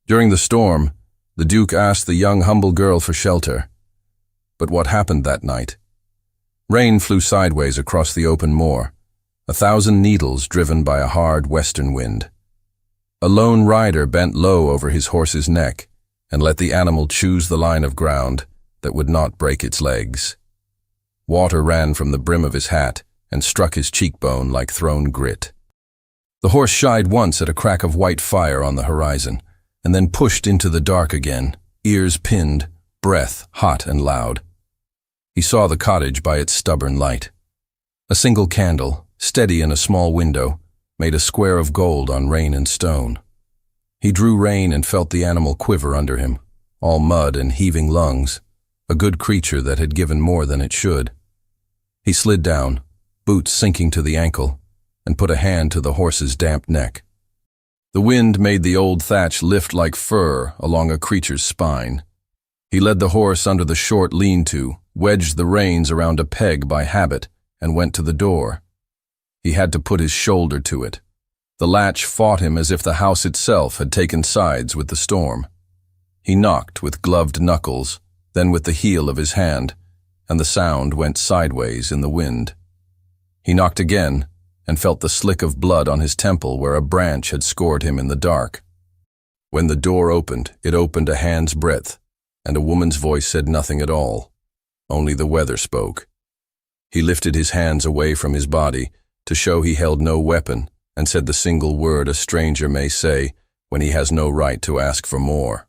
During the storm, the Duke asked the young humble girl for shelter. But what happened that night? Rain flew sideways across the open moor, 1,000 needles driven by a hard western wind. A lone rider bent low over his horse's neck and let the animal choose the line of ground that would not break its legs. Water ran from the brim of his hat and struck his cheekbone like thrown grit. The horse shied once at a crack of white fire on the horizon, and then pushed into the dark again, ears pinned, breath hot and loud. He saw the cottage by its stubborn light. A single candle, steady in a small window, made a square of gold on rain and stone. He drew rein and felt the animal quiver under him, all mud and heaving lungs, a good creature that had given more than it should. He slid down, boots sinking to the ankle, and put a hand to the horse's damp neck. The wind made the old thatch lift like fur along a creature's spine. He led the horse under the short lean-to, wedged the reins around a peg by habit, and went to the door. He had to put his shoulder to it. The latch fought him as if the house itself had taken sides with the storm. He knocked with gloved knuckles, then with the heel of his hand, and the sound went sideways in the wind. He knocked again, and felt the slick of blood on his temple where a branch had scored him in the dark. When the door opened, it opened a hand's breadth, and a woman's voice said nothing at all. Only the weather spoke. He lifted his hands away from his body to show he held no weapon, and said the single word a stranger may say when he has no right to ask for more.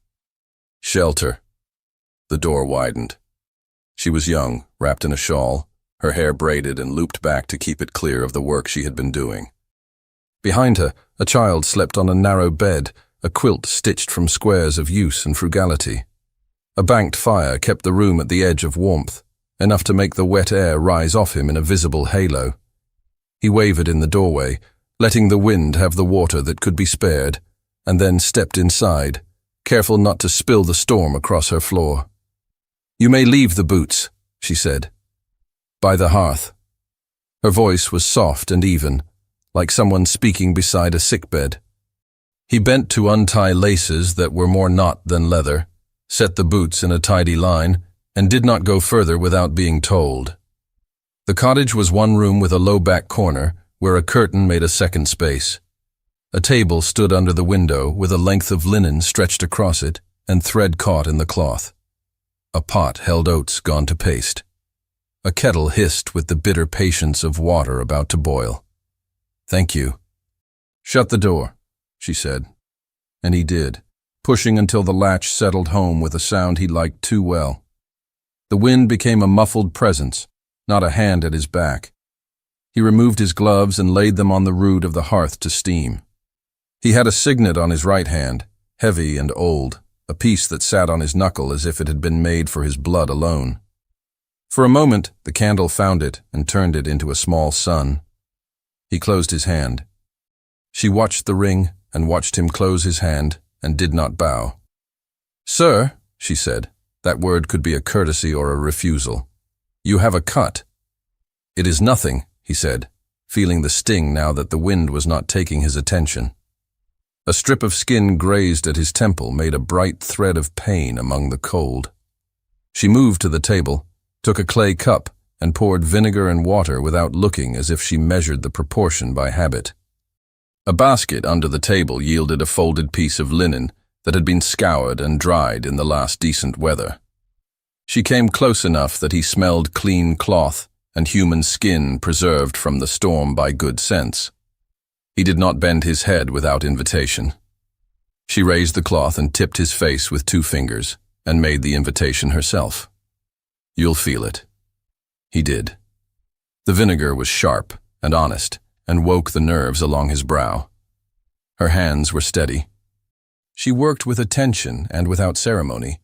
Shelter. The door widened. She was young, wrapped in a shawl, her hair braided and looped back to keep it clear of the work she had been doing. Behind her, a child slept on a narrow bed, a quilt stitched from squares of use and frugality. A banked fire kept the room at the edge of warmth, enough to make the wet air rise off him in a visible halo. He wavered in the doorway, letting the wind have the water that could be spared, and then stepped inside, careful not to spill the storm across her floor. "You may leave the boots," she said. By the hearth. Her voice was soft and even, like someone speaking beside a sickbed. He bent to untie laces that were more knot than leather, set the boots in a tidy line, and did not go further without being told. The cottage was one room with a low-back corner, where a curtain made a second space. A table stood under the window with a length of linen stretched across it and thread caught in the cloth. A pot held oats gone to paste. A kettle hissed with the bitter patience of water about to boil. "Thank you." "Shut the door," she said. And he did, pushing until the latch settled home with a sound he liked too well. The wind became a muffled presence, not a hand at his back. He removed his gloves and laid them on the root of the hearth to steam. He had a signet on his right hand, heavy and old, a piece that sat on his knuckle as if it had been made for his blood alone. For a moment, the candle found it and turned it into a small sun. He closed his hand. She watched the ring and watched him close his hand and did not bow. "Sir," she said, that word could be a courtesy or a refusal. "You have a cut." "It is nothing," he said, feeling the sting now that the wind was not taking his attention. A strip of skin grazed at his temple made a bright thread of pain among the cold. She moved to the table, took a clay cup, and poured vinegar and water without looking as if she measured the proportion by habit. A basket under the table yielded a folded piece of linen that had been scoured and dried in the last decent weather. She came close enough that he smelled clean cloth and human skin preserved from the storm by good sense. He did not bend his head without invitation. She raised the cloth and tipped his face with 2 fingers and made the invitation herself. "You'll feel it." He did. The vinegar was sharp and honest and woke the nerves along his brow. Her hands were steady. She worked with attention and without ceremony,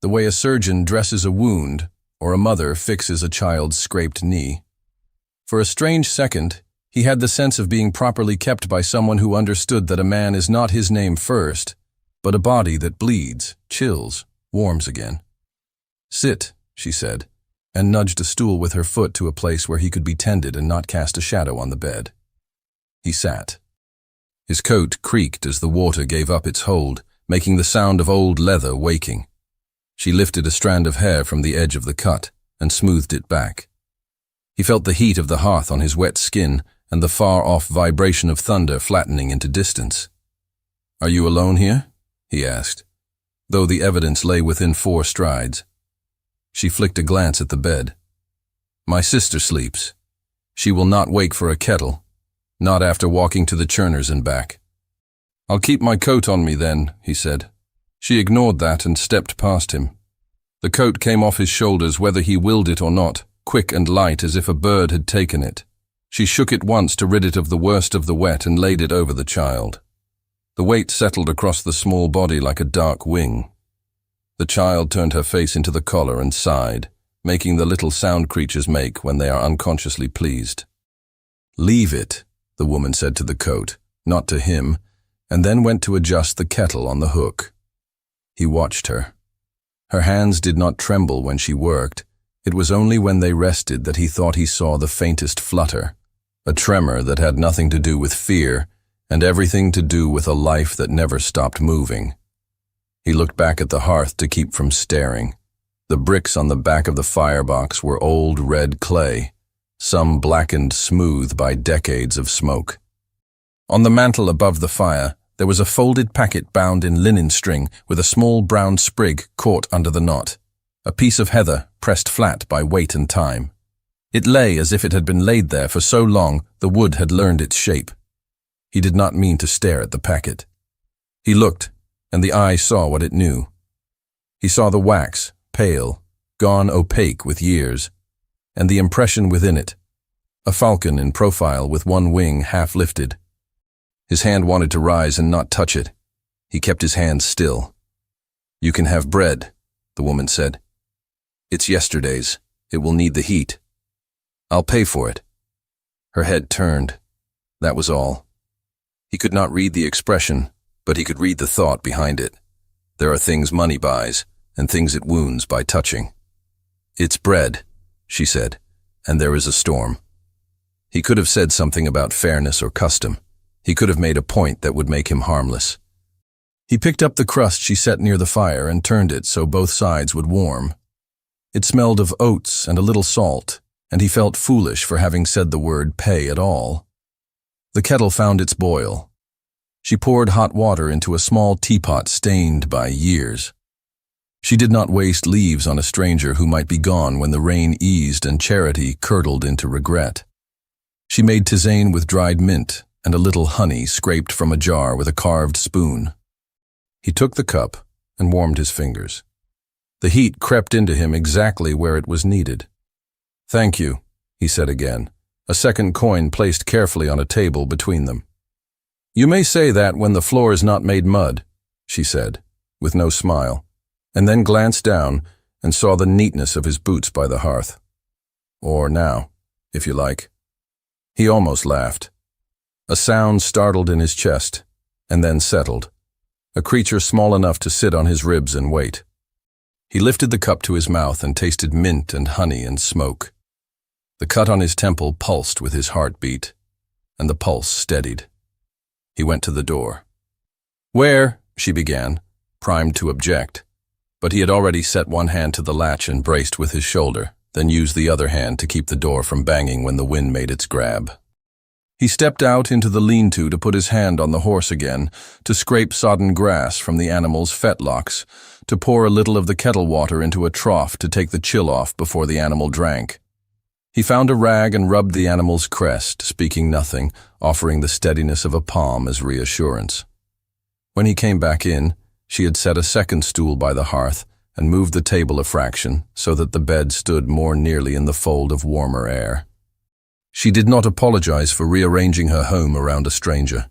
the way a surgeon dresses a wound or a mother fixes a child's scraped knee. For a strange second, he had the sense of being properly kept by someone who understood that a man is not his name first, but a body that bleeds, chills, warms again. "Sit," she said, and nudged a stool with her foot to a place where he could be tended and not cast a shadow on the bed. He sat. His coat creaked as the water gave up its hold, making the sound of old leather waking. She lifted a strand of hair from the edge of the cut and smoothed it back. He felt the heat of the hearth on his wet skin and the far-off vibration of thunder flattening into distance. "Are you alone here?" he asked, though the evidence lay within 4 strides. She flicked a glance at the bed. "My sister sleeps. She will not wake for a kettle, not after walking to the churners and back." "I'll keep my coat on me then," he said. She ignored that and stepped past him. The coat came off his shoulders whether he willed it or not, quick and light as if a bird had taken it. She shook it once to rid it of the worst of the wet and laid it over the child. The weight settled across the small body like a dark wing. The child turned her face into the collar and sighed, making the little sound creatures make when they are unconsciously pleased. "Leave it," the woman said to the coat, not to him, and then went to adjust the kettle on the hook. He watched her. Her hands did not tremble when she worked. It was only when they rested that he thought he saw the faintest flutter, a tremor that had nothing to do with fear and everything to do with a life that never stopped moving. He looked back at the hearth to keep from staring. The bricks on the back of the firebox were old red clay, some blackened smooth by decades of smoke. On the mantel above the fire, there was a folded packet bound in linen string with a small brown sprig caught under the knot, a piece of heather pressed flat by weight and time. It lay as if it had been laid there for so long the wood had learned its shape. He did not mean to stare at the packet. He looked, and the eye saw what it knew. He saw the wax, pale, gone opaque with years, and the impression within it, a falcon in profile with one wing half lifted. His hand wanted to rise and not touch it. He kept his hand still. "You can have bread," the woman said. "It's yesterday's. It will need the heat. I'll pay for it." Her head turned. That was all. He could not read the expression, but he could read the thought behind it. There are things money buys, and things it wounds by touching. "It's bread," she said, and there is a storm. He could have said something about fairness or custom. He could have made a point that would make him harmless. He picked up the crust she set near the fire and turned it so both sides would warm. It smelled of oats and a little salt, and he felt foolish for having said the word pay at all. The kettle found its boil. She poured hot water into a small teapot stained by years. She did not waste leaves on a stranger who might be gone when the rain eased and charity curdled into regret. She made tisane with dried mint and a little honey scraped from a jar with a carved spoon. He took the cup and warmed his fingers. The heat crept into him exactly where it was needed. "Thank you," he said again, a second coin placed carefully on a table between them. "You may say that when the floor is not made mud," she said, with no smile, and then glanced down and saw the neatness of his boots by the hearth. "Or now, if you like." He almost laughed. A sound startled in his chest, and then settled, a creature small enough to sit on his ribs and wait. He lifted the cup to his mouth and tasted mint and honey and smoke. The cut on his temple pulsed with his heartbeat, and the pulse steadied. He went to the door. "Where?" she began, primed to object, but he had already set one hand to the latch and braced with his shoulder, then used the other hand to keep the door from banging when the wind made its grab. He stepped out into the lean-to to put his hand on the horse again, to scrape sodden grass from the animal's fetlocks, to pour a little of the kettle water into a trough to take the chill off before the animal drank. He found a rag and rubbed the animal's crest, speaking nothing, offering the steadiness of a palm as reassurance. When he came back in, she had set a second stool by the hearth and moved the table a fraction so that the bed stood more nearly in the fold of warmer air. She did not apologize for rearranging her home around a stranger.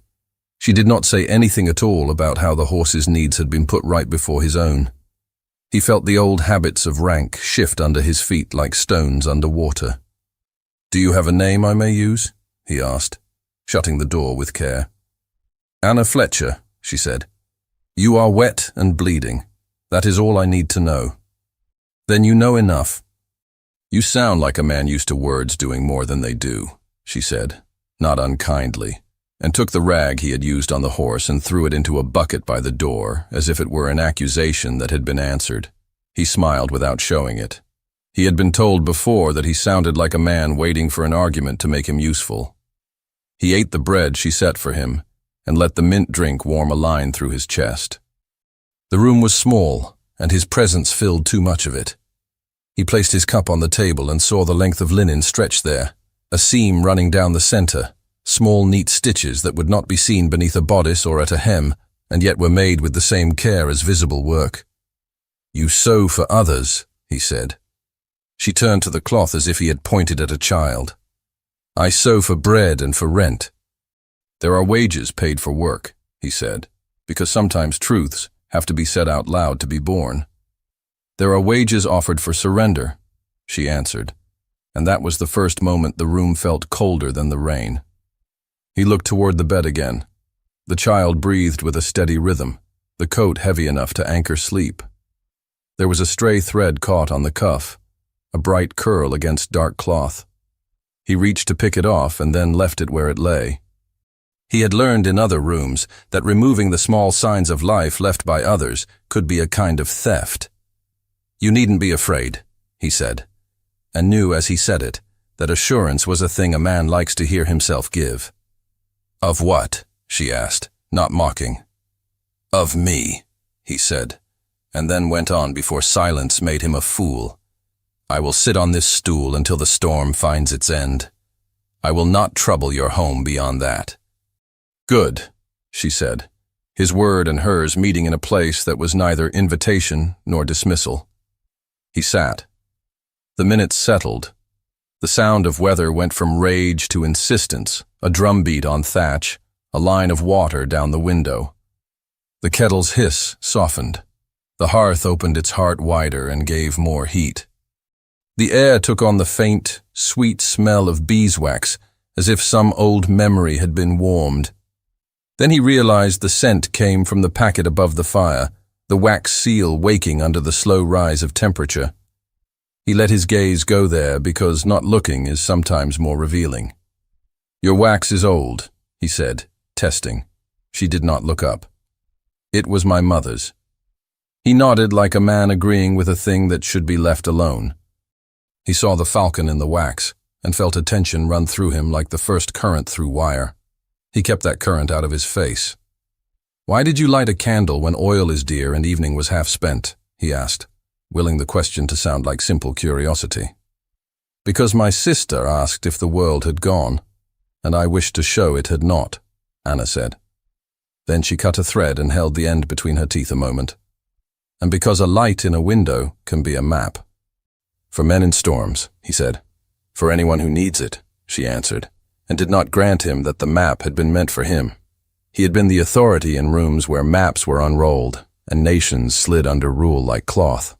She did not say anything at all about how the horse's needs had been put right before his own. He felt the old habits of rank shift under his feet like stones under water. "Do you have a name I may use?" he asked, shutting the door with care. "Anna Fletcher," she said. "You are wet and bleeding. That is all I need to know." "Then you know enough." "You sound like a man used to words doing more than they do," she said, not unkindly, and took the rag he had used on the horse and threw it into a bucket by the door, as if it were an accusation that had been answered. He smiled without showing it. He had been told before that he sounded like a man waiting for an argument to make him useful. He ate the bread she set for him and let the mint drink warm a line through his chest. The room was small, and his presence filled too much of it. He placed his cup on the table and saw the length of linen stretched there, a seam running down the center, small neat stitches that would not be seen beneath a bodice or at a hem, and yet were made with the same care as visible work. "You sew for others," he said. She turned to the cloth as if he had pointed at a child. "I sew for bread and for rent." "There are wages paid for work," he said, "because sometimes truths have to be said out loud to be born." "There are wages offered for surrender," she answered, and that was the first moment the room felt colder than the rain. He looked toward the bed again. The child breathed with a steady rhythm, the coat heavy enough to anchor sleep. There was a stray thread caught on the cuff, a bright curl against dark cloth. He reached to pick it off and then left it where it lay. He had learned in other rooms that removing the small signs of life left by others could be a kind of theft. "You needn't be afraid," he said, and knew as he said it that assurance was a thing a man likes to hear himself give. "Of what?" she asked, not mocking. "Of me," he said, and then went on before silence made him a fool. "I will sit on this stool until the storm finds its end. I will not trouble your home beyond that." "Good," she said, his word and hers meeting in a place that was neither invitation nor dismissal. He sat. The minutes settled. The sound of weather went from rage to insistence, a drumbeat on thatch, a line of water down the window. The kettle's hiss softened. The hearth opened its heart wider and gave more heat. The air took on the faint, sweet smell of beeswax, as if some old memory had been warmed. Then he realized the scent came from the packet above the fire, the wax seal waking under the slow rise of temperature. He let his gaze go there because not looking is sometimes more revealing. "Your wax is old," he said, testing. She did not look up. "It was my mother's." He nodded like a man agreeing with a thing that should be left alone. He saw the falcon in the wax and felt a tension run through him like the first current through wire. He kept that current out of his face. "Why did you light a candle when oil is dear and evening was half spent?" he asked, willing the question to sound like simple curiosity. "Because my sister asked if the world had gone, and I wished to show it had not," Anna said. Then she cut a thread and held the end between her teeth a moment. "And because a light in a window can be a map." "For men in storms," he said. "For anyone who needs it," she answered, and did not grant him that the map had been meant for him. He had been the authority in rooms where maps were unrolled and nations slid under rule like cloth.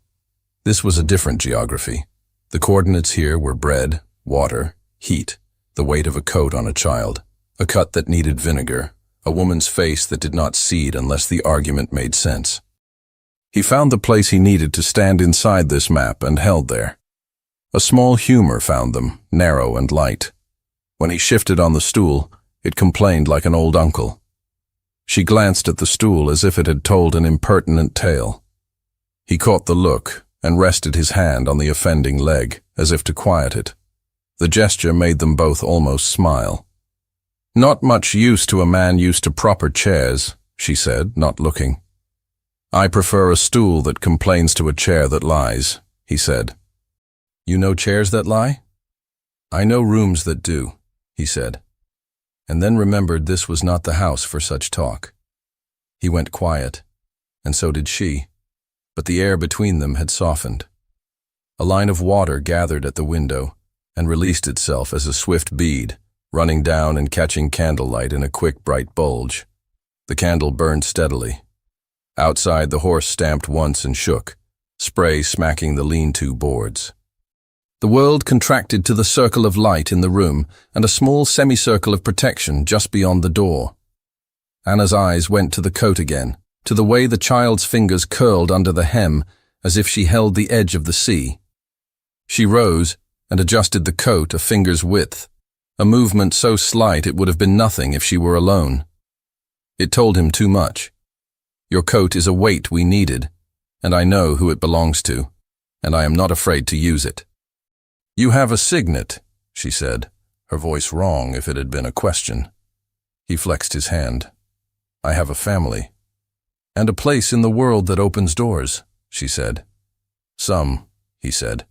This was a different geography. The coordinates here were bread, water, heat, the weight of a coat on a child, a cut that needed vinegar, a woman's face that did not seed unless the argument made sense. He found the place he needed to stand inside this map and held there. A small humor found them, narrow and light. When he shifted on the stool, it complained like an old uncle. She glanced at the stool as if it had told an impertinent tale. He caught the look and rested his hand on the offending leg, as if to quiet it. The gesture made them both almost smile. "Not much use to a man used to proper chairs," she said, not looking. "I prefer a stool that complains to a chair that lies," he said. "You know chairs that lie?" "I know rooms that do," he said, and then remembered this was not the house for such talk. He went quiet, and so did she, but the air between them had softened. A line of water gathered at the window and released itself as a swift bead, running down and catching candlelight in a quick, bright bulge. The candle burned steadily. Outside, the horse stamped once and shook, spray smacking the lean-to boards. The world contracted to the circle of light in the room and a small semicircle of protection just beyond the door. Anna's eyes went to the coat again, to the way the child's fingers curled under the hem as if she held the edge of the sea. She rose and adjusted the coat a finger's width, a movement so slight it would have been nothing if she were alone. It told him too much. Your coat is a weight we needed, and I know who it belongs to, and I am not afraid to use it. You have a signet, she said, her voice wrong if it had been a question. He flexed his hand. I have a family. And a place in the world that opens doors, she said. Some, he said.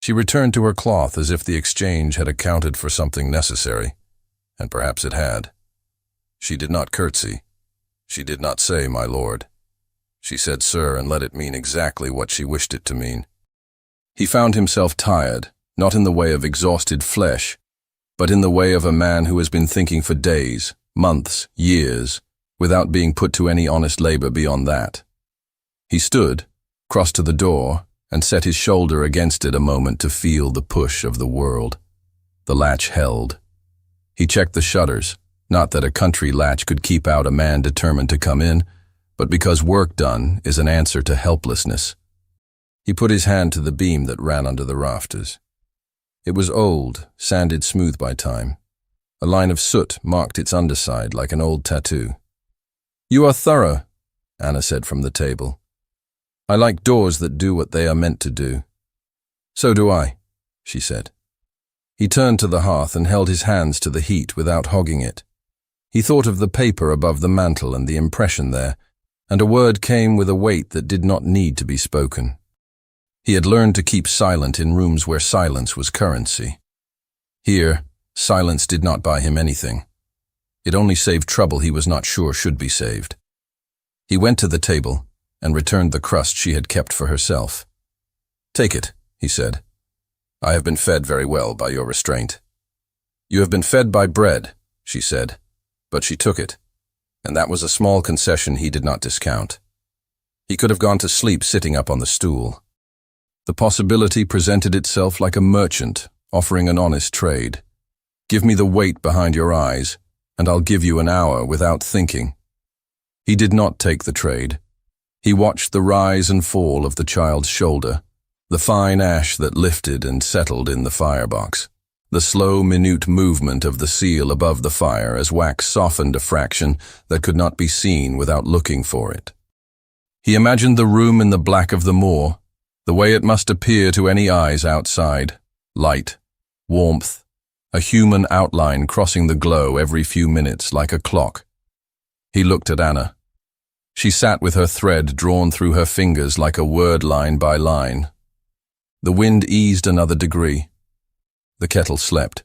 She returned to her cloth as if the exchange had accounted for something necessary, and perhaps it had. She did not curtsy. She did not say, my lord. She said, sir, and let it mean exactly what she wished it to mean. He found himself tired, not in the way of exhausted flesh, but in the way of a man who has been thinking for days, months, years, without being put to any honest labor beyond that. He stood, crossed to the door, and set his shoulder against it a moment to feel the push of the world. The latch held. He checked the shutters, not that a country latch could keep out a man determined to come in, but because work done is an answer to helplessness. He put his hand to the beam that ran under the rafters. It was old, sanded smooth by time. A line of soot marked its underside like an old tattoo. You are thorough, Anna said from the table. I like doors that do what they are meant to do. So do I, she said. He turned to the hearth and held his hands to the heat without hogging it. He thought of the paper above the mantel and the impression there, and a word came with a weight that did not need to be spoken. He had learned to keep silent in rooms where silence was currency. Here, silence did not buy him anything. It only saved trouble he was not sure should be saved. He went to the table and returned the crust she had kept for herself. Take it, he said. I have been fed very well by your restraint. You have been fed by bread, she said, but she took it, and that was a small concession he did not discount. He could have gone to sleep sitting up on the stool. The possibility presented itself like a merchant offering an honest trade. Give me the weight behind your eyes, and I'll give you an hour without thinking. He did not take the trade. He watched the rise and fall of the child's shoulder, the fine ash that lifted and settled in the firebox, the slow, minute movement of the seal above the fire as wax softened a fraction that could not be seen without looking for it. He imagined the room in the black of the moor, the way it must appear to any eyes outside, light, warmth, a human outline crossing the glow every few minutes like a clock. He looked at Anna. She sat with her thread drawn through her fingers like a word line by line. The wind eased another degree. The kettle slept.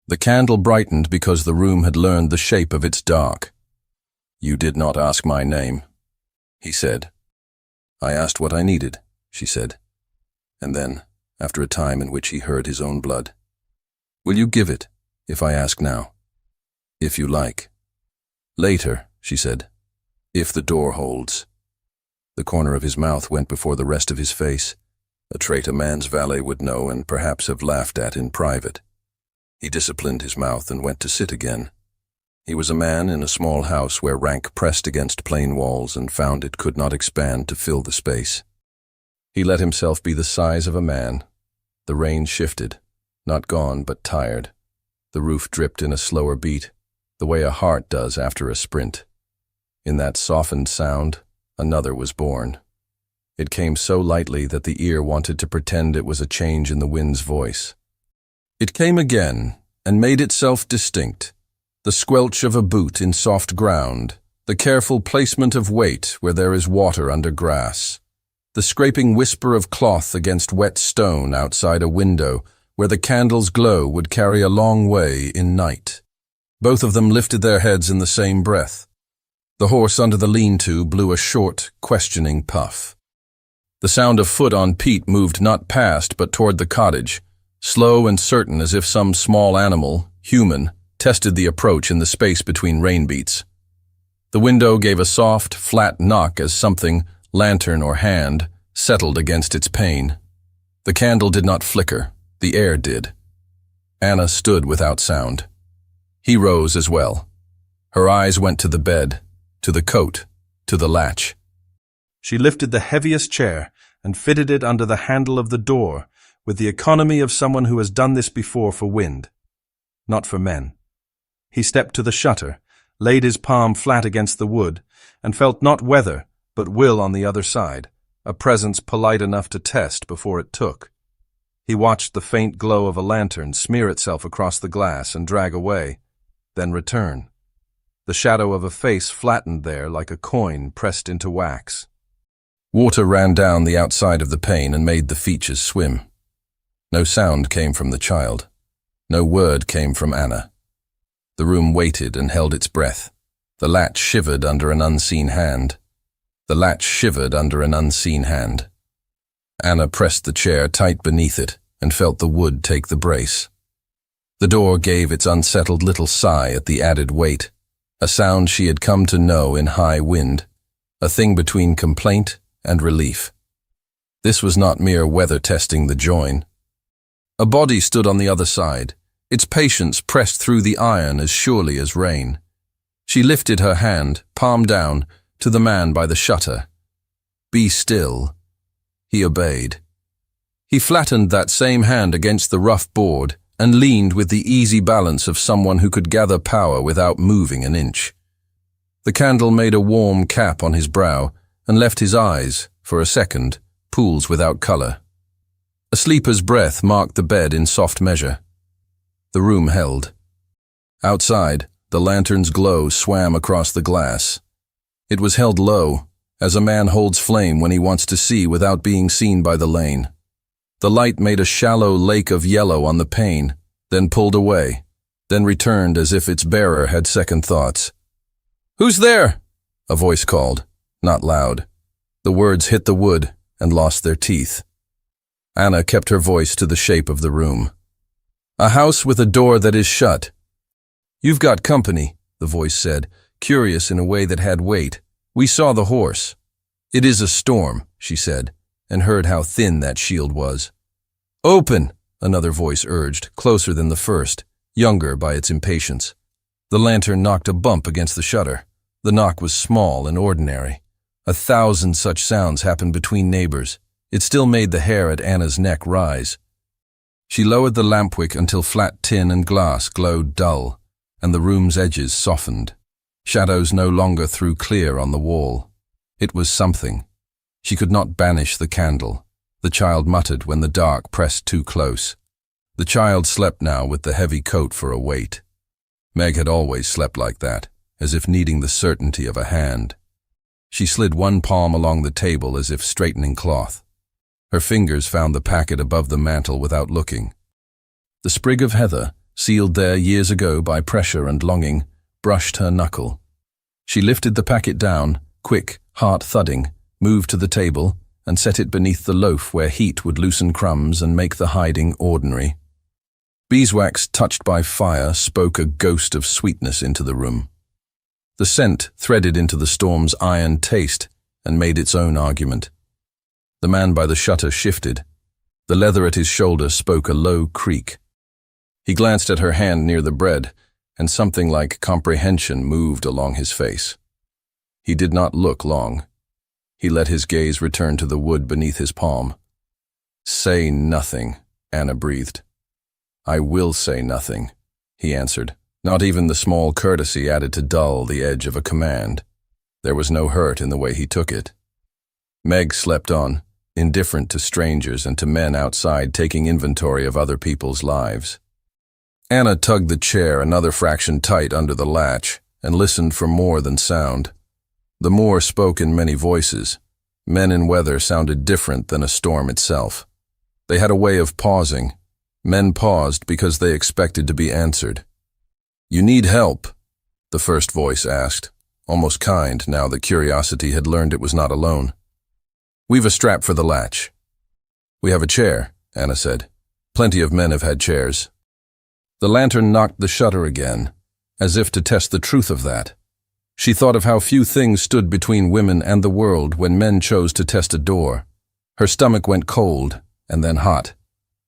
The candle brightened because the room had learned the shape of its dark. You did not ask my name, he said. I asked what I needed, she said. And then, after a time in which he heard his own blood, will you give it, if I ask now? If you like. Later, she said, if the door holds. The corner of his mouth went before the rest of his face, a trait a man's valet would know and perhaps have laughed at in private. He disciplined his mouth and went to sit again. He was a man in a small house where rank pressed against plain walls and found it could not expand to fill the space. He let himself be the size of a man. The rain shifted, not gone but tired. The roof dripped in a slower beat, the way a heart does after a sprint. In that softened sound, another was born. It came so lightly that the ear wanted to pretend it was a change in the wind's voice. It came again and made itself distinct. The squelch of a boot in soft ground, the careful placement of weight where there is water under grass, the scraping whisper of cloth against wet stone outside a window where the candle's glow would carry a long way in night. Both of them lifted their heads in the same breath. The horse under the lean-to blew a short, questioning puff. The sound of foot on peat moved not past but toward the cottage, slow and certain as if some small animal, human, tested the approach in the space between rain beats. The window gave a soft, flat knock as something, lantern or hand, settled against its pane. The candle did not flicker, the air did. Anna stood without sound. He rose as well. Her eyes went to the bed, to the coat, to the latch. She lifted the heaviest chair and fitted it under the handle of the door with the economy of someone who has done this before for wind. not for men. He stepped to the shutter, laid his palm flat against the wood, and felt not weather, but will on the other side, a presence polite enough to test before it took. He watched the faint glow of a lantern smear itself across the glass and drag away, then return. The shadow of a face flattened there like a coin pressed into wax. Water ran down the outside of the pane and made the features swim. No sound came from the child. No word came from Anna. The room waited and held its breath. The latch shivered under an unseen hand. The latch shivered under an unseen hand. Anna pressed the chair tight beneath it and felt the wood take the brace. The door gave its unsettled little sigh at the added weight, a sound she had come to know in high wind, a thing between complaint and relief. This was not mere weather testing the join. A body stood on the other side, its patience pressed through the iron as surely as rain. She lifted her hand, palm down, to the man by the shutter. "Be still." He obeyed. He flattened that same hand against the rough board and leaned with the easy balance of someone who could gather power without moving an inch. The candle made a warm cap on his brow and left his eyes, for a second, pools without color. A sleeper's breath marked the bed in soft measure. The room held. Outside, the lantern's glow swam across the glass. It was held low, as a man holds flame when he wants to see without being seen by the lane. The light made a shallow lake of yellow on the pane, then pulled away, then returned as if its bearer had second thoughts. "Who's there?" a voice called, not loud. The words hit the wood and lost their teeth. Anna kept her voice to the shape of the room. "A house with a door that is shut." "You've got company," the voice said, curious in a way that had weight. "We saw the horse." "It is a storm," she said, and heard how thin that shield was. "Open," another voice urged, closer than the first, younger by its impatience. The lantern knocked a bump against the shutter. The knock was small and ordinary. 1,000 such sounds happened between neighbors. It still made the hair at Anna's neck rise. She lowered the lampwick until flat tin and glass glowed dull, and the room's edges softened. Shadows no longer threw clear on the wall. It was something. She could not banish the candle. The child muttered when the dark pressed too close. The child slept now with the heavy coat for a weight. Meg had always slept like that, as if needing the certainty of a hand. She slid one palm along the table as if straightening cloth. Her fingers found the packet above the mantel without looking. The sprig of heather, sealed there years ago by pressure and longing, brushed her knuckle. She lifted the packet down, quick, heart thudding, moved to the table, and set it beneath the loaf where heat would loosen crumbs and make the hiding ordinary. Beeswax touched by fire spoke a ghost of sweetness into the room. The scent threaded into the storm's iron taste and made its own argument. The man by the shutter shifted. The leather at his shoulder spoke a low creak. He glanced at her hand near the bread, and something like comprehension moved along his face. He did not look long. He let his gaze return to the wood beneath his palm. "Say nothing," Anna breathed. "I will say nothing," he answered. Not even the small courtesy added to dull the edge of a command. There was no hurt in the way he took it. Meg slept on, indifferent to strangers and to men outside taking inventory of other people's lives. Anna tugged the chair another fraction tight under the latch and listened for more than sound. The more spoke in many voices. Men in weather sounded different than a storm itself. They had a way of pausing. Men paused because they expected to be answered. "You need help?" the first voice asked, almost kind now that curiosity had learned it was not alone. "We've a strap for the latch." "We have a chair," Anna said. "Plenty of men have had chairs." The lantern knocked the shutter again, as if to test the truth of that. She thought of how few things stood between women and the world when men chose to test a door. Her stomach went cold and then hot.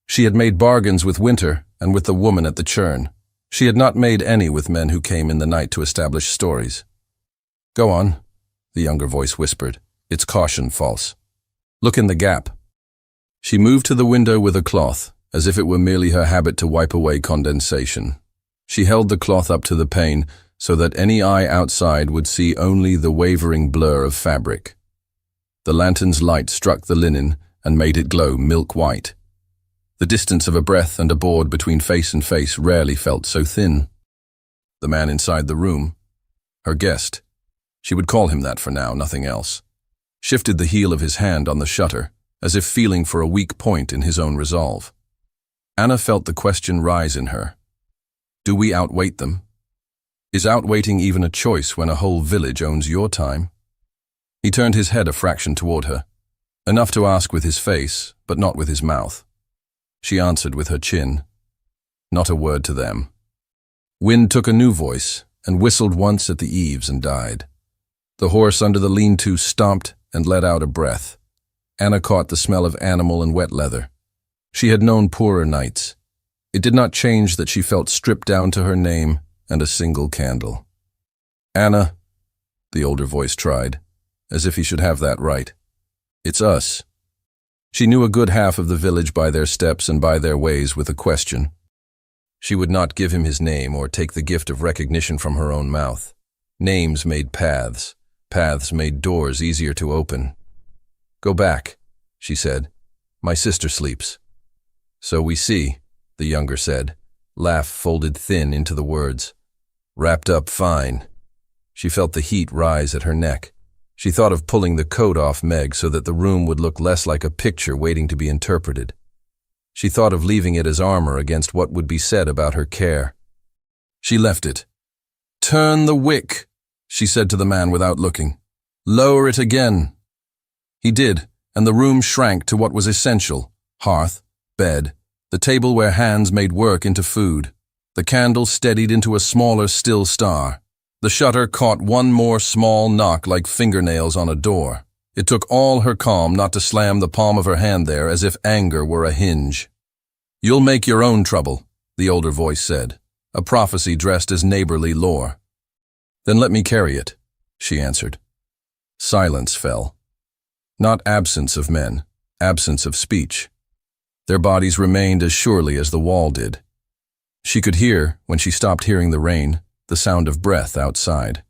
She had made bargains with winter and with the woman at the churn. She had not made any with men who came in the night to establish stories. "Go on," the younger voice whispered, its caution false. "Look in the gap." She moved to the window with a cloth, as if it were merely her habit to wipe away condensation. She held the cloth up to the pane so that any eye outside would see only the wavering blur of fabric. The lantern's light struck the linen and made it glow milk white. The distance of a breath and a board between face and face rarely felt so thin. The man inside the room, her guest, she would call him that for now, nothing else, shifted the heel of his hand on the shutter, as if feeling for a weak point in his own resolve. Anna felt the question rise in her. Do we outweight them? Is outweighting even a choice when a whole village owns your time? He turned his head a fraction toward her, enough to ask with his face, but not with his mouth. She answered with her chin. Not a word to them. Wind took a new voice and whistled once at the eaves and died. The horse under the lean-to stomped and let out a breath. Anna caught the smell of animal and wet leather. She had known poorer nights. It did not change that she felt stripped down to her name and a single candle. Anna, the older voice tried, as if he should have that right. It's us. She knew a good half of the village by their steps and by their ways with a question. She would not give him his name or take the gift of recognition from her own mouth. Names made paths. Paths made doors easier to open. Go back, she said. My sister sleeps. So we see, the younger said, laugh folded thin into the words. Wrapped up fine. She felt the heat rise at her neck. She thought of pulling the coat off Meg so that the room would look less like a picture waiting to be interpreted. She thought of leaving it as armor against what would be said about her care. She left it. Turn the wick, she said to the man without looking. Lower it again. He did, and the room shrank to what was essential: hearth, bed, the table where hands made work into food. The candle steadied into a smaller still star. The shutter caught one more small knock like fingernails on a door. It took all her calm not to slam the palm of her hand there as if anger were a hinge. You'll make your own trouble, the older voice said, a prophecy dressed as neighborly lore. Then let me carry it, she answered. Silence fell. Not absence of men, absence of speech. Their bodies remained as surely as the wall did. She could hear, when she stopped hearing the rain, the sound of breath outside.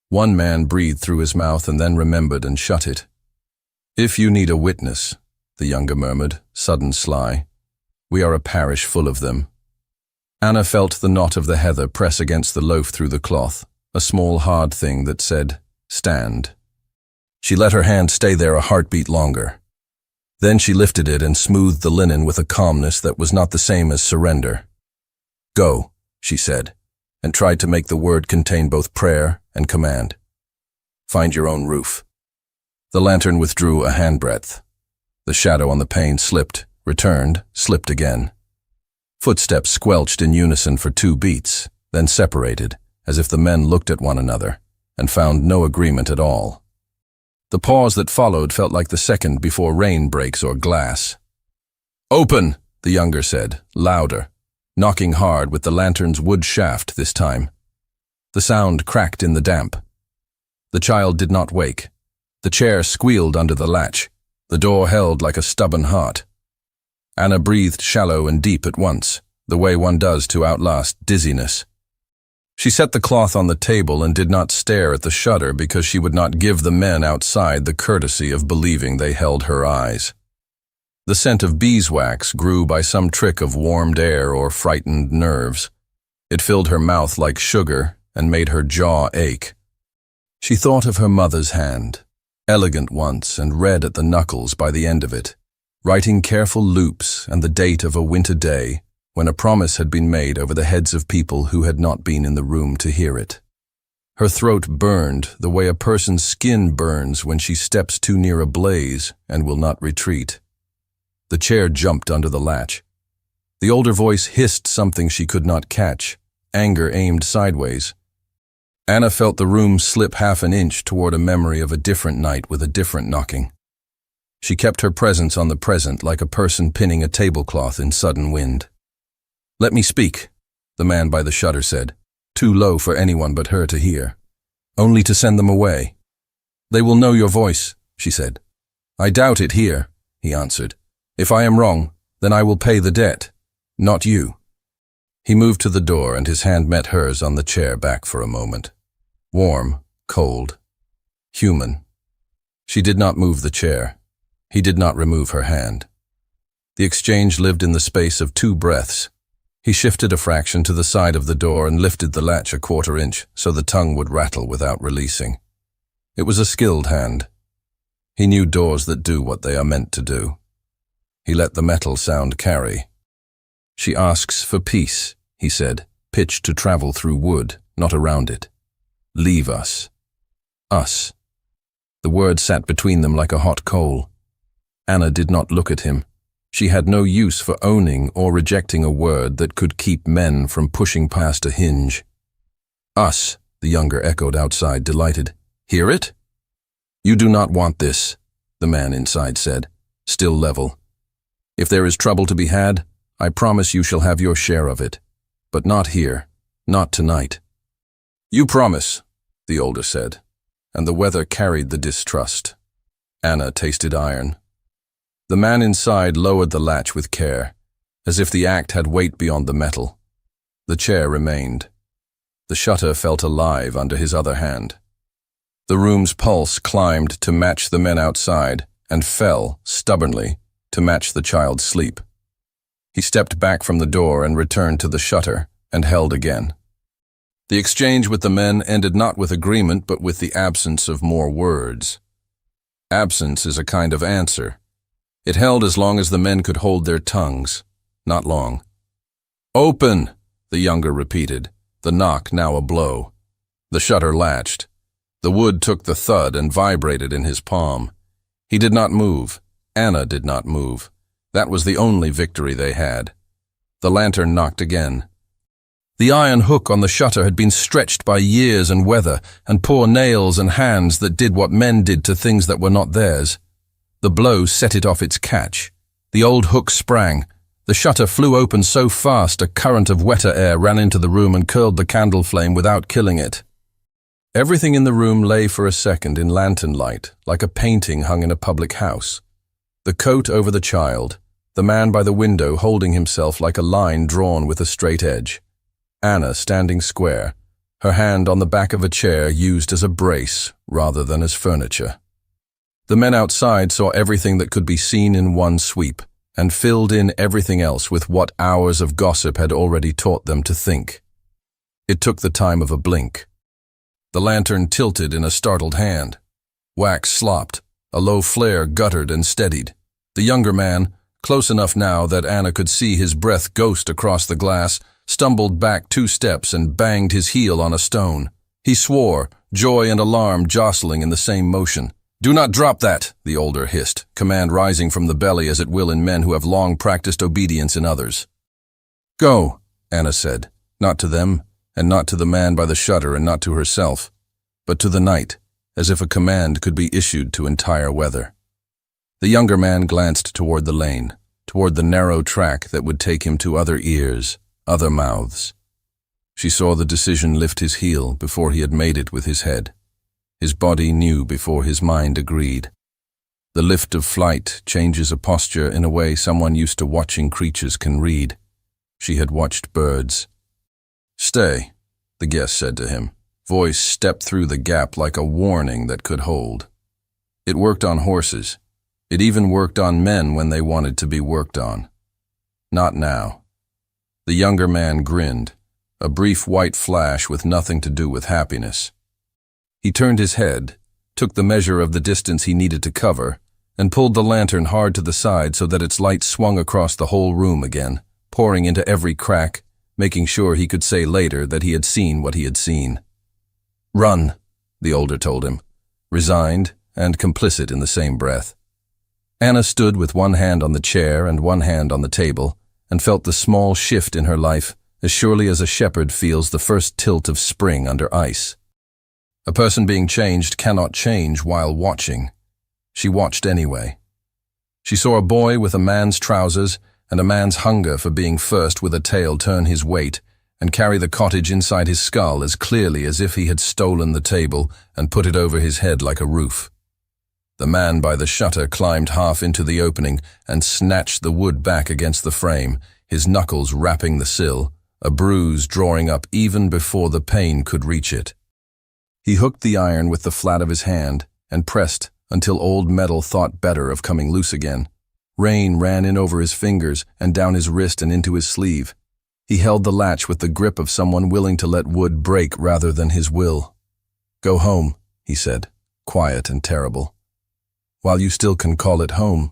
One man breathed through his mouth and then remembered and shut it. If you need a witness, the younger murmured, sudden sly, we are a parish full of them. Anna felt the knot of the heather press against the loaf through the cloth, a small hard thing that said, stand. She let her hand stay there a heartbeat longer. Then she lifted it and smoothed the linen with a calmness that was not the same as surrender. Go, she said, and tried to make the word contain both prayer and command. Find your own roof. The lantern withdrew a handbreadth. The shadow on the pane slipped, returned, slipped again. Footsteps squelched in unison for 2 beats, then separated, as if the men looked at one another, and found no agreement at all. The pause that followed felt like the second before rain breaks or glass. Open, the younger said, louder, knocking hard with the lantern's wood shaft this time. The sound cracked in the damp. The child did not wake. The chair squealed under the latch. The door held like a stubborn heart. Anna breathed shallow and deep at once, the way one does to outlast dizziness. She set the cloth on the table and did not stare at the shutter because she would not give the men outside the courtesy of believing they held her eyes. The scent of beeswax grew by some trick of warmed air or frightened nerves. It filled her mouth like sugar and made her jaw ache. She thought of her mother's hand, elegant once and red at the knuckles by the end of it, writing careful loops and the date of a winter day when a promise had been made over the heads of people who had not been in the room to hear it. Her throat burned the way a person's skin burns when she steps too near a blaze and will not retreat. The chair jumped under the latch. The older voice hissed something she could not catch, anger aimed sideways. Anna felt the room slip half an inch toward a memory of a different night with a different knocking. She kept her presence on the present like a person pinning a tablecloth in sudden wind. Let me speak, the man by the shutter said, too low for anyone but her to hear. Only to send them away. They will know your voice, she said. I doubt it here, he answered. If I am wrong, then I will pay the debt, not you. He moved to the door and his hand met hers on the chair back for a moment. Warm, cold, human. She did not move the chair. He did not remove her hand. The exchange lived in the space of 2 breaths. He shifted a fraction to the side of the door and lifted the latch a 1/4 inch so the tongue would rattle without releasing. It was a skilled hand. He knew doors that do what they are meant to do. He let the metal sound carry. She asks for peace, he said, pitched to travel through wood, not around it. Leave us. Us. The word sat between them like a hot coal. Anna did not look at him. She had no use for owning or rejecting a word that could keep men from pushing past a hinge. Us, the younger echoed outside, delighted. Hear it? You do not want this, the man inside said, still level. If there is trouble to be had, I promise you shall have your share of it. But not here, not tonight. You promise, the older said, and the weather carried the distrust. Anna tasted iron. The man inside lowered the latch with care, as if the act had weight beyond the metal. The chair remained. The shutter felt alive under his other hand. The room's pulse climbed to match the men outside and fell, stubbornly, to match the child's sleep. He stepped back from the door and returned to the shutter and held again. The exchange with the men ended not with agreement but with the absence of more words. Absence is a kind of answer. It held as long as the men could hold their tongues, not long. Open, the younger repeated, the knock now a blow. The shutter latched. The wood took the thud and vibrated in his palm. He did not move. Anna did not move. That was the only victory they had. The lantern knocked again. The iron hook on the shutter had been stretched by years and weather, and poor nails and hands that did what men did to things that were not theirs. The blow set it off its catch. The old hook sprang. The shutter flew open so fast a current of wetter air ran into the room and curled the candle flame without killing it. Everything in the room lay for a second in lantern light, like a painting hung in a public house. The coat over the child, the man by the window holding himself like a line drawn with a straight edge. Anna standing square, her hand on the back of a chair used as a brace rather than as furniture. The men outside saw everything that could be seen in one sweep, and filled in everything else with what hours of gossip had already taught them to think. It took the time of a blink. The lantern tilted in a startled hand. Wax slopped. A low flare guttered and steadied. The younger man, close enough now that Anna could see his breath ghost across the glass, stumbled back 2 steps and banged his heel on a stone. He swore, joy and alarm jostling in the same motion. Do not drop that, the older hissed, command rising from the belly as it will in men who have long practiced obedience in others. Go, Anna said, not to them, and not to the man by the shutter and not to herself, but to the night, as if a command could be issued to entire weather. The younger man glanced toward the lane, toward the narrow track that would take him to other ears, other mouths. She saw the decision lift his heel before he had made it with his head. His body knew before his mind agreed. The lift of flight changes a posture in a way someone used to watching creatures can read. She had watched birds. Stay, the guest said to him. Voice stepped through the gap like a warning that could hold. It worked on horses. It even worked on men when they wanted to be worked on. Not now. The younger man grinned, a brief white flash with nothing to do with happiness. He turned his head, took the measure of the distance he needed to cover, and pulled the lantern hard to the side so that its light swung across the whole room again, pouring into every crack, making sure he could say later that he had seen what he had seen. Run, the older told him, resigned and complicit in the same breath. Anna stood with one hand on the chair and one hand on the table, and felt the small shift in her life as surely as a shepherd feels the first tilt of spring under ice. A person being changed cannot change while watching. She watched anyway. She saw a boy with a man's trousers and a man's hunger for being first with a tale turn his weight and carry the cottage inside his skull as clearly as if he had stolen the table and put it over his head like a roof. The man by the shutter climbed half into the opening and snatched the wood back against the frame, his knuckles rapping the sill, a bruise drawing up even before the pain could reach it. He hooked the iron with the flat of his hand and pressed until old metal thought better of coming loose again. Rain ran in over his fingers and down his wrist and into his sleeve. He held the latch with the grip of someone willing to let wood break rather than his will. "Go home," he said, quiet and terrible. "While you still can call it home."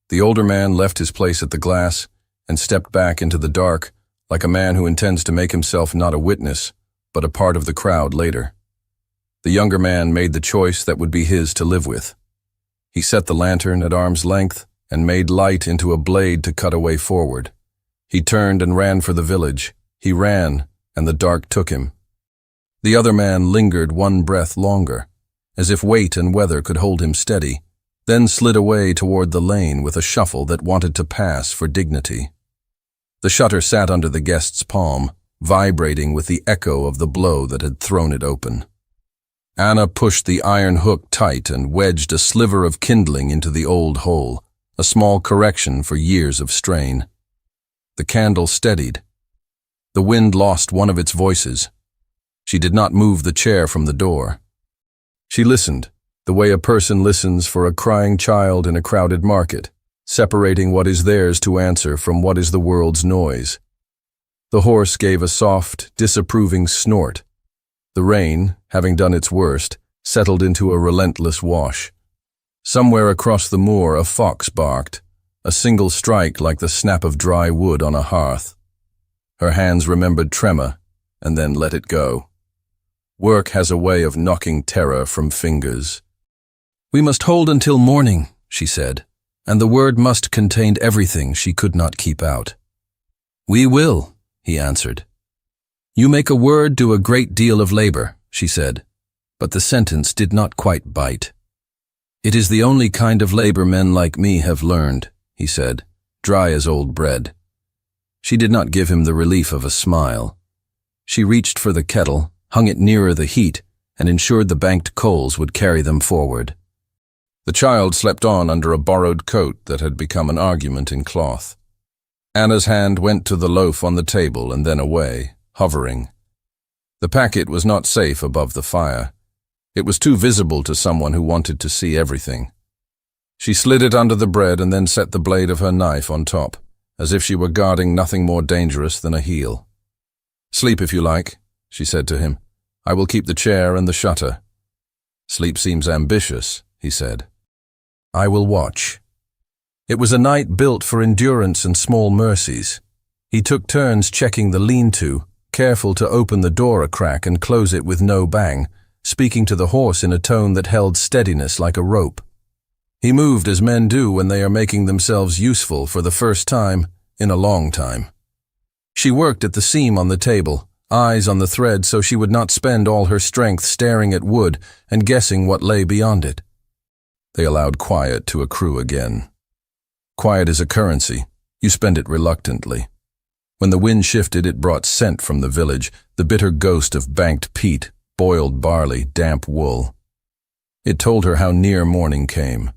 The older man left his place at the glass and stepped back into the dark, like a man who intends to make himself not a witness, but a part of the crowd later. The younger man made the choice that would be his to live with. He set the lantern at arm's length and made light into a blade to cut a way forward. He turned and ran for the village. He ran, and the dark took him. The other man lingered one breath longer, as if weight and weather could hold him steady, then slid away toward the lane with a shuffle that wanted to pass for dignity. The shutter sat under the guest's palm, vibrating with the echo of the blow that had thrown it open. Anna pushed the iron hook tight and wedged a sliver of kindling into the old hole, a small correction for years of strain. The candle steadied. The wind lost one of its voices. She did not move the chair from the door. She listened, the way a person listens for a crying child in a crowded market, separating what is theirs to answer from what is the world's noise. The horse gave a soft, disapproving snort. The rain, having done its worst, settled into a relentless wash. Somewhere across the moor a fox barked, a single strike like the snap of dry wood on a hearth. Her hands remembered tremor, and then let it go. Work has a way of knocking terror from fingers. "We must hold until morning," she said, and the word must contained everything she could not keep out. "We will," he answered. "You make a word do a great deal of labor," she said, but the sentence did not quite bite. "It is the only kind of labor men like me have learned," he said, dry as old bread. She did not give him the relief of a smile. She reached for the kettle, hung it nearer the heat, and ensured the banked coals would carry them forward. The child slept on under a borrowed coat that had become an argument in cloth. Anna's hand went to the loaf on the table and then away, hovering. The packet was not safe above the fire. It was too visible to someone who wanted to see everything. She slid it under the bread and then set the blade of her knife on top, as if she were guarding nothing more dangerous than a heel. "Sleep if you like," she said to him. "I will keep the chair and the shutter." "Sleep seems ambitious," he said. "I will watch." It was a night built for endurance and small mercies. He took turns checking the lean-to, careful to open the door a crack and close it with no bang, speaking to the horse in a tone that held steadiness like a rope. He moved as men do when they are making themselves useful for the first time in a long time. She worked at the seam on the table, eyes on the thread so she would not spend all her strength staring at wood and guessing what lay beyond it. They allowed quiet to accrue again. Quiet is a currency. You spend it reluctantly. When the wind shifted, it brought scent from the village, the bitter ghost of banked peat, boiled barley, damp wool. It told her how near morning came.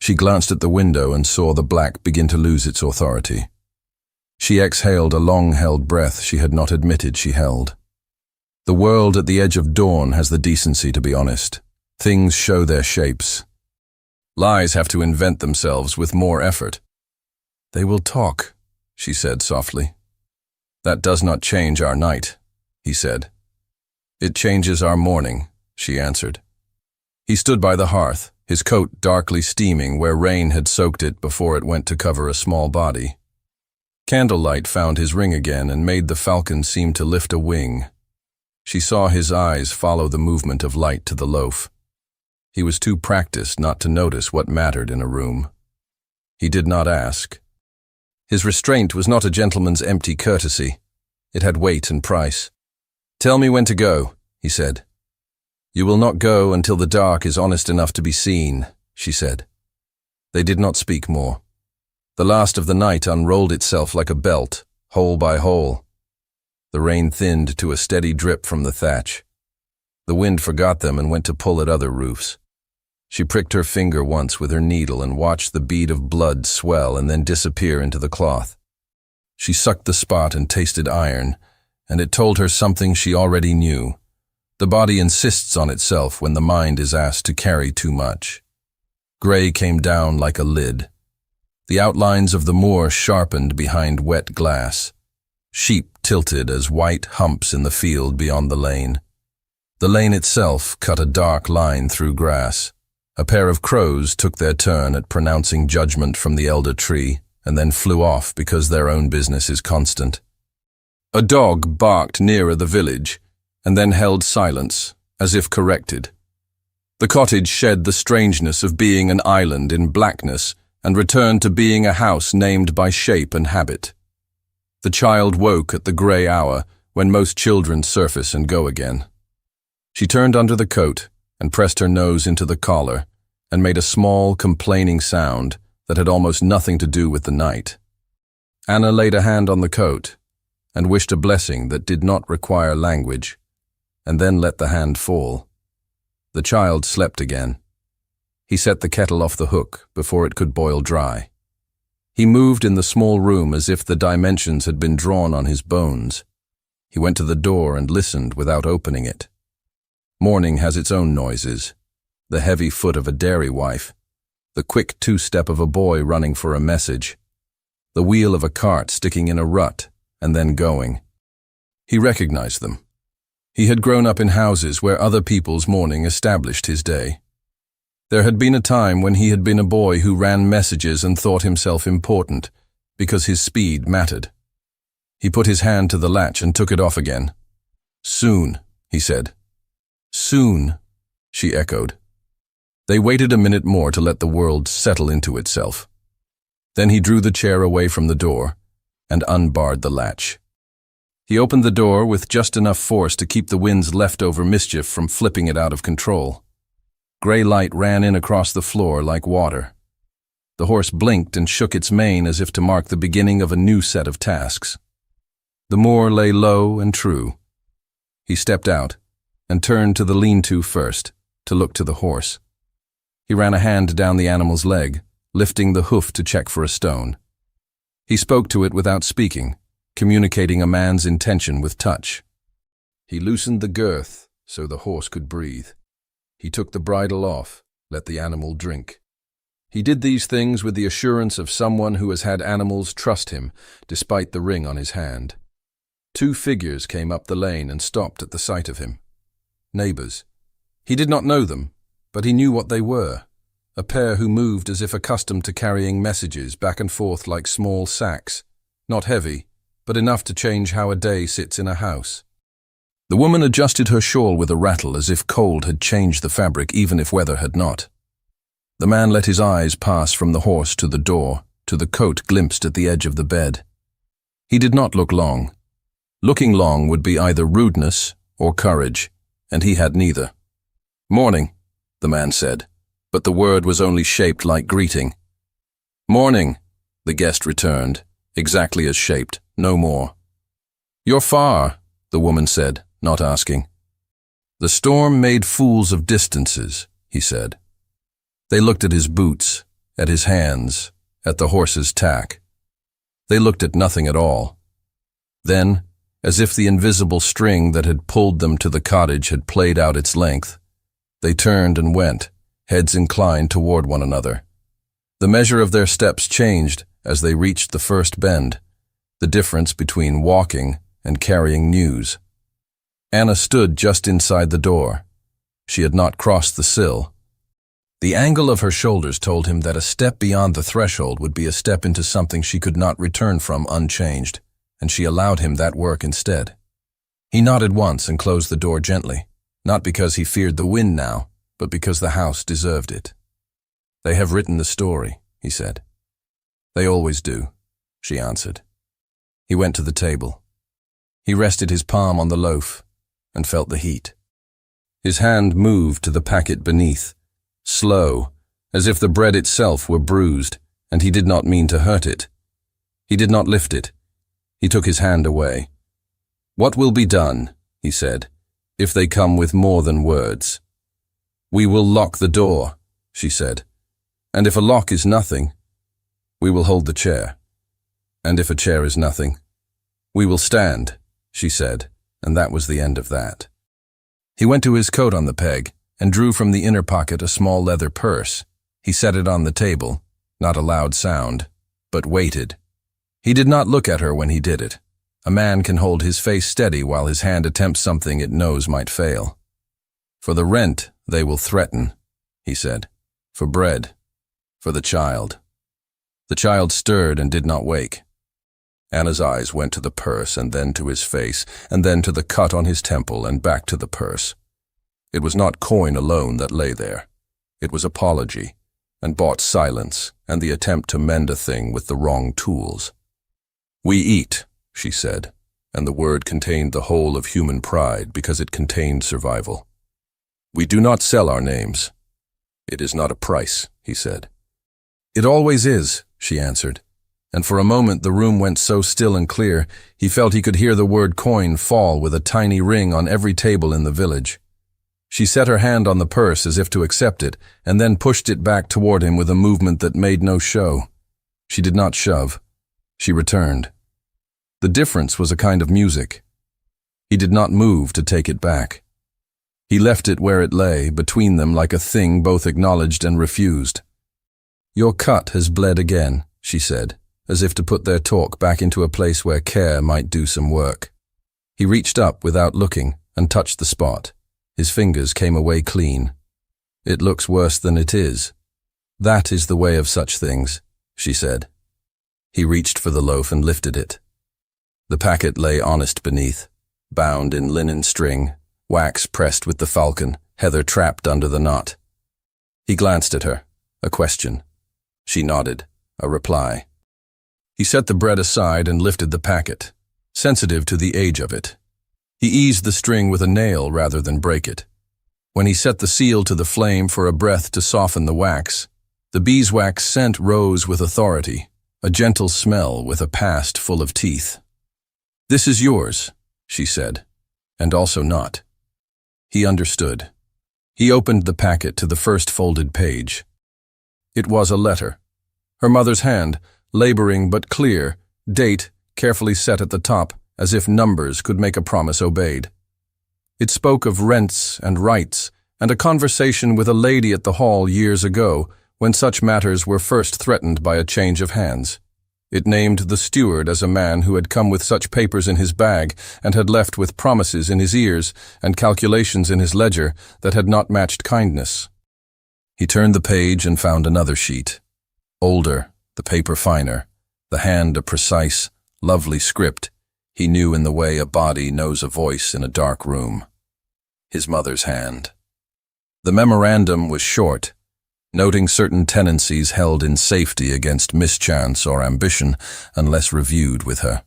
She glanced at the window and saw the black begin to lose its authority. She exhaled a long-held breath she had not admitted she held. The world at the edge of dawn has the decency to be honest. Things show their shapes. Lies have to invent themselves with more effort. "They will talk," she said softly. "That does not change our night," he said. "It changes our morning," she answered. He stood by the hearth, his coat darkly steaming where rain had soaked it before it went to cover a small body. Candlelight found his ring again and made the falcon seem to lift a wing. She saw his eyes follow the movement of light to the loaf. He was too practiced not to notice what mattered in a room. He did not ask. His restraint was not a gentleman's empty courtesy. It had weight and price. "Tell me when to go," he said. "You will not go until the dark is honest enough to be seen," she said. They did not speak more. The last of the night unrolled itself like a belt, hole by hole. The rain thinned to a steady drip from the thatch. The wind forgot them and went to pull at other roofs. She pricked her finger once with her needle and watched the bead of blood swell and then disappear into the cloth. She sucked the spot and tasted iron, and it told her something she already knew. The body insists on itself when the mind is asked to carry too much. Grey came down like a lid. The outlines of the moor sharpened behind wet glass. Sheep tilted as white humps in the field beyond the lane. The lane itself cut a dark line through grass. A pair of crows took their turn at pronouncing judgment from the elder tree, and then flew off because their own business is constant. A dog barked nearer the village, and then held silence, as if corrected. The cottage shed the strangeness of being an island in blackness and returned to being a house named by shape and habit. The child woke at the grey hour when most children surface and go again. She turned under the coat and pressed her nose into the collar and made a small, complaining sound that had almost nothing to do with the night. Anna laid a hand on the coat and wished a blessing that did not require language, and then let the hand fall. The child slept again. He set the kettle off the hook before it could boil dry. He moved in the small room as if the dimensions had been drawn on his bones. He went to the door and listened without opening it. Morning has its own noises. The heavy foot of a dairy wife, the quick two-step of a boy running for a message, the wheel of a cart sticking in a rut and then going. He recognized them. He had grown up in houses where other people's morning established his day. There had been a time when he had been a boy who ran messages and thought himself important because his speed mattered. He put his hand to the latch and took it off again. "Soon," he said. "Soon," she echoed. They waited a minute more to let the world settle into itself. Then he drew the chair away from the door and unbarred the latch. He opened the door with just enough force to keep the wind's leftover mischief from flipping it out of control. Grey light ran in across the floor like water. The horse blinked and shook its mane as if to mark the beginning of a new set of tasks. The moor lay low and true. He stepped out and turned to the lean-to first, to look to the horse. He ran a hand down the animal's leg, lifting the hoof to check for a stone. He spoke to it without speaking, communicating a man's intention with touch. He loosened the girth so the horse could breathe. He took the bridle off, let the animal drink. He did these things with the assurance of someone who has had animals trust him, despite the ring on his hand. Two figures came up the lane and stopped at the sight of him. Neighbors. He did not know them, but he knew what they were. A pair who moved as if accustomed to carrying messages back and forth like small sacks, not heavy, but enough to change how a day sits in a house. The woman adjusted her shawl with a rattle as if cold had changed the fabric even if weather had not. The man let his eyes pass from the horse to the door, to the coat glimpsed at the edge of the bed. He did not look long. Looking long would be either rudeness or courage, and he had neither. "Morning," the man said, but the word was only shaped like greeting. "Morning," the guest returned, exactly as shaped, no more. "You're far," the woman said, not asking. "The storm made fools of distances," he said. They looked at his boots, at his hands, at the horse's tack. They looked at nothing at all. Then, as if the invisible string that had pulled them to the cottage had played out its length, they turned and went, heads inclined toward one another. The measure of their steps changed as they reached the first bend, the difference between walking and carrying news. Anna stood just inside the door. She had not crossed the sill. The angle of her shoulders told him that a step beyond the threshold would be a step into something she could not return from unchanged, and she allowed him that work instead. He nodded once and closed the door gently, not because he feared the wind now, but because the house deserved it. "They have written the story," he said. "They always do," she answered. He went to the table. He rested his palm on the loaf and felt the heat. His hand moved to the packet beneath, slow, as if the bread itself were bruised, and he did not mean to hurt it. He did not lift it. He took his hand away. "What will be done," he said, "if they come with more than words?" "We will lock the door," she said, "and if a lock is nothing, we will hold the chair." And if a chair is nothing? We will stand, she said, and that was the end of that. He went to his coat on the peg and drew from the inner pocket a small leather purse. He set it on the table, not a loud sound, but waited. He did not look at her when he did it. A man can hold his face steady while his hand attempts something it knows might fail. For the rent, they will threaten, he said. For bread. For the child. The child stirred and did not wake. Anna's eyes went to the purse and then to his face, and then to the cut on his temple and back to the purse. It was not coin alone that lay there. It was apology, and bought silence, and the attempt to mend a thing with the wrong tools. We eat, she said, and the word contained the whole of human pride because it contained survival. We do not sell our names. It is not a price, he said. It always is, she answered, and for a moment the room went so still and clear he felt he could hear the word coin fall with a tiny ring on every table in the village. She set her hand on the purse as if to accept it, and then pushed it back toward him with a movement that made no show. She did not shove. She returned. The difference was a kind of music. He did not move to take it back. He left it where it lay, between them like a thing both acknowledged and refused. Your cut has bled again, she said, as if to put their talk back into a place where care might do some work. He reached up without looking and touched the spot. His fingers came away clean. It looks worse than it is. That is the way of such things, she said. He reached for the loaf and lifted it. The packet lay honest beneath, bound in linen string, wax pressed with the falcon, heather trapped under the knot. He glanced at her, a question. She nodded, a reply. He set the bread aside and lifted the packet, sensitive to the age of it. He eased the string with a nail rather than break it. When he set the seal to the flame for a breath to soften the wax, the beeswax scent rose with authority, a gentle smell with a past full of teeth. This is yours, she said, and also not. He understood. He opened the packet to the first folded page. It was a letter. Her mother's hand, laboring but clear, date carefully set at the top, as if numbers could make a promise obeyed. It spoke of rents and rights, and a conversation with a lady at the hall years ago, when such matters were first threatened by a change of hands. It named the steward as a man who had come with such papers in his bag and had left with promises in his ears and calculations in his ledger that had not matched kindness. He turned the page and found another sheet. Older, the paper finer, the hand a precise, lovely script he knew in the way a body knows a voice in a dark room. His mother's hand. The memorandum was short, noting certain tendencies held in safety against mischance or ambition unless reviewed with her.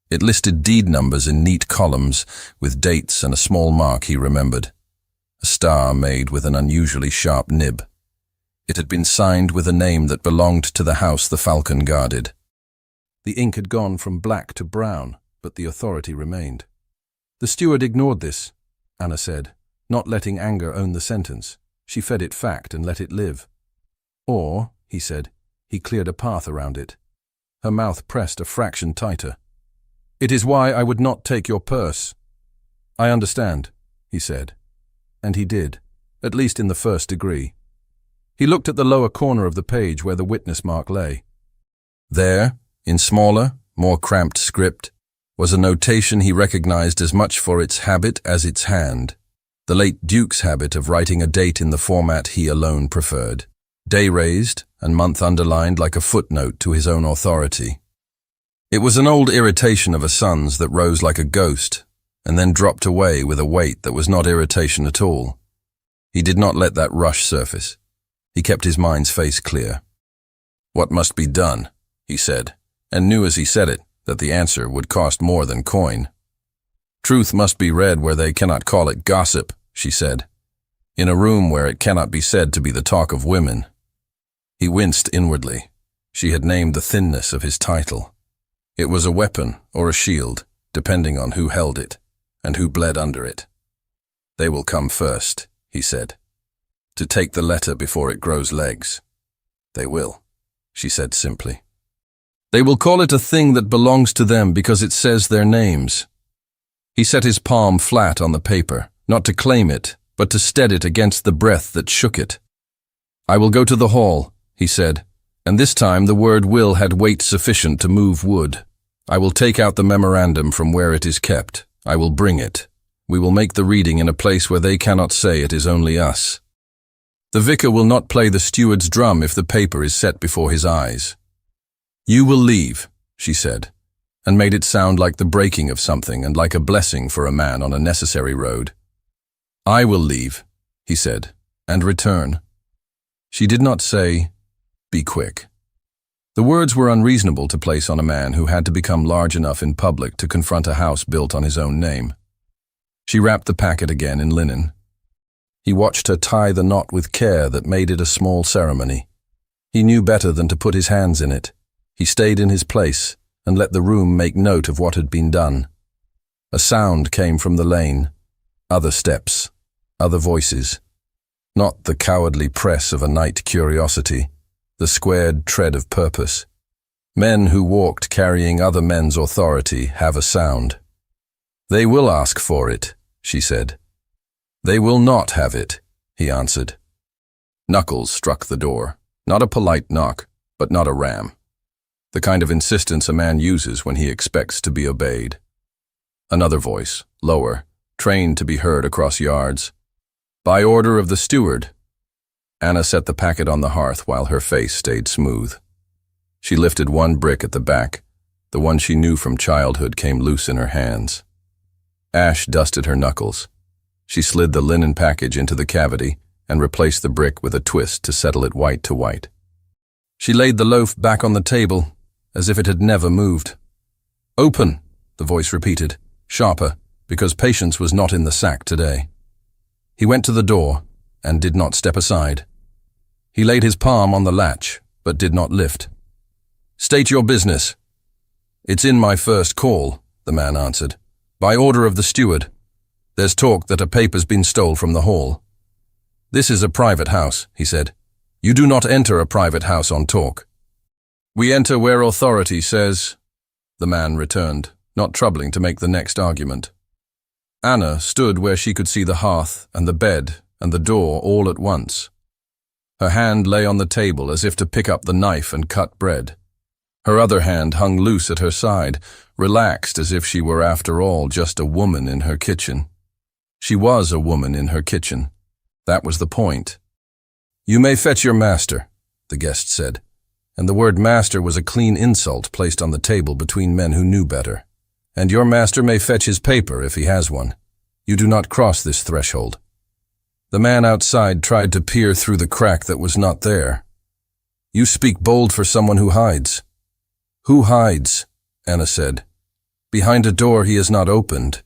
It listed deed numbers in neat columns with dates and a small mark he remembered. A star made with an unusually sharp nib. It had been signed with a name that belonged to the house the falcon guarded. The ink had gone from black to brown, but the authority remained. The steward ignored this, Anna said, not letting anger own the sentence. She fed it fact and let it live. Or, he said, he cleared a path around it. Her mouth pressed a fraction tighter. It is why I would not take your purse. I understand, he said. And he did, at least in the first degree. He looked at the lower corner of the page where the witness mark lay. There, in smaller, more cramped script, was a notation he recognized as much for its habit as its hand. The late Duke's habit of writing a date in the format he alone preferred. Day raised and month underlined like a footnote to his own authority. It was an old irritation of a son's that rose like a ghost and then dropped away with a weight that was not irritation at all. He did not let that rush surface. He kept his mind's face clear. What must be done, he said, and knew as he said it that the answer would cost more than coin. Truth must be read where they cannot call it gossip, she said, in a room where it cannot be said to be the talk of women. He winced inwardly. She had named the thinness of his title. It was a weapon or a shield, depending on who held it and who bled under it. They will come first, he said, to take the letter before it grows legs. They will, she said simply. They will call it a thing that belongs to them because it says their names. He set his palm flat on the paper, not to claim it, but to steady it against the breath that shook it. I will go to the hall, he said, and this time the word will had weight sufficient to move wood. I will take out the memorandum from where it is kept. I will bring it. We will make the reading in a place where they cannot say it is only us. The vicar will not play the steward's drum if the paper is set before his eyes. You will leave, she said, and made it sound like the breaking of something and like a blessing for a man on a necessary road. I will leave, he said, and return. She did not say, be quick. The words were unreasonable to place on a man who had to become large enough in public to confront a house built on his own name. She wrapped the packet again in linen. He watched her tie the knot with care that made it a small ceremony. He knew better than to put his hands in it. He stayed in his place and let the room make note of what had been done. A sound came from the lane. Other steps, other voices. Not the cowardly press of a night curiosity, the squared tread of purpose. Men who walked carrying other men's authority have a sound. They will ask for it, she said. They will not have it, he answered. Knuckles struck the door. Not a polite knock, but not a ram. The kind of insistence a man uses when he expects to be obeyed. Another voice, lower, trained to be heard across yards. By order of the steward. Anna set the packet on the hearth while her face stayed smooth. She lifted one brick at the back. The one she knew from childhood came loose in her hands. Ash dusted her knuckles. She slid the linen package into the cavity and replaced the brick with a twist to settle it white to white. She laid the loaf back on the table, as if it had never moved. Open, the voice repeated, sharper, because patience was not in the sack today. He went to the door and did not step aside. He laid his palm on the latch, but did not lift. State your business. It's in my first call, the man answered. By order of the steward. There's talk that a paper's been stole from the hall. This is a private house, he said. You do not enter a private house on talk. We enter where authority says, the man returned, not troubling to make the next argument. Anna stood where she could see the hearth and the bed and the door all at once. Her hand lay on the table as if to pick up the knife and cut bread. Her other hand hung loose at her side, relaxed as if she were after all just a woman in her kitchen. She was a woman in her kitchen. That was the point. You may fetch your master, the guest said, and the word master was a clean insult placed on the table between men who knew better. And your master may fetch his paper if he has one. You do not cross this threshold. The man outside tried to peer through the crack that was not there. You speak bold for someone who hides. Who hides? Anna said. Behind a door he has not opened.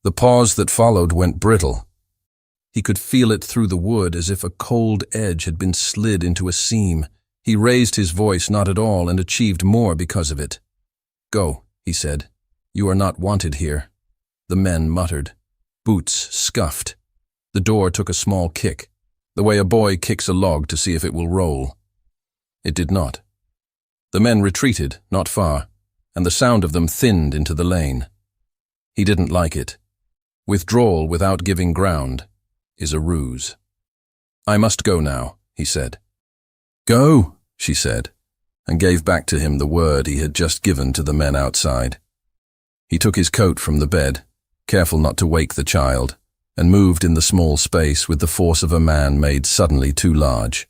The pause that followed went brittle. He could feel it through the wood as if a cold edge had been slid into a seam. He raised his voice not at all and achieved more because of it. Go, he said. You are not wanted here. The men muttered. Boots scuffed. The door took a small kick, the way a boy kicks a log to see if it will roll. It did not. The men retreated, not far, and the sound of them thinned into the lane. He didn't like it. Withdrawal without giving ground is a ruse. I must go now, he said. Go, she said, and gave back to him the word he had just given to the men outside. He took his coat from the bed, careful not to wake the child, and moved in the small space with the force of a man made suddenly too large.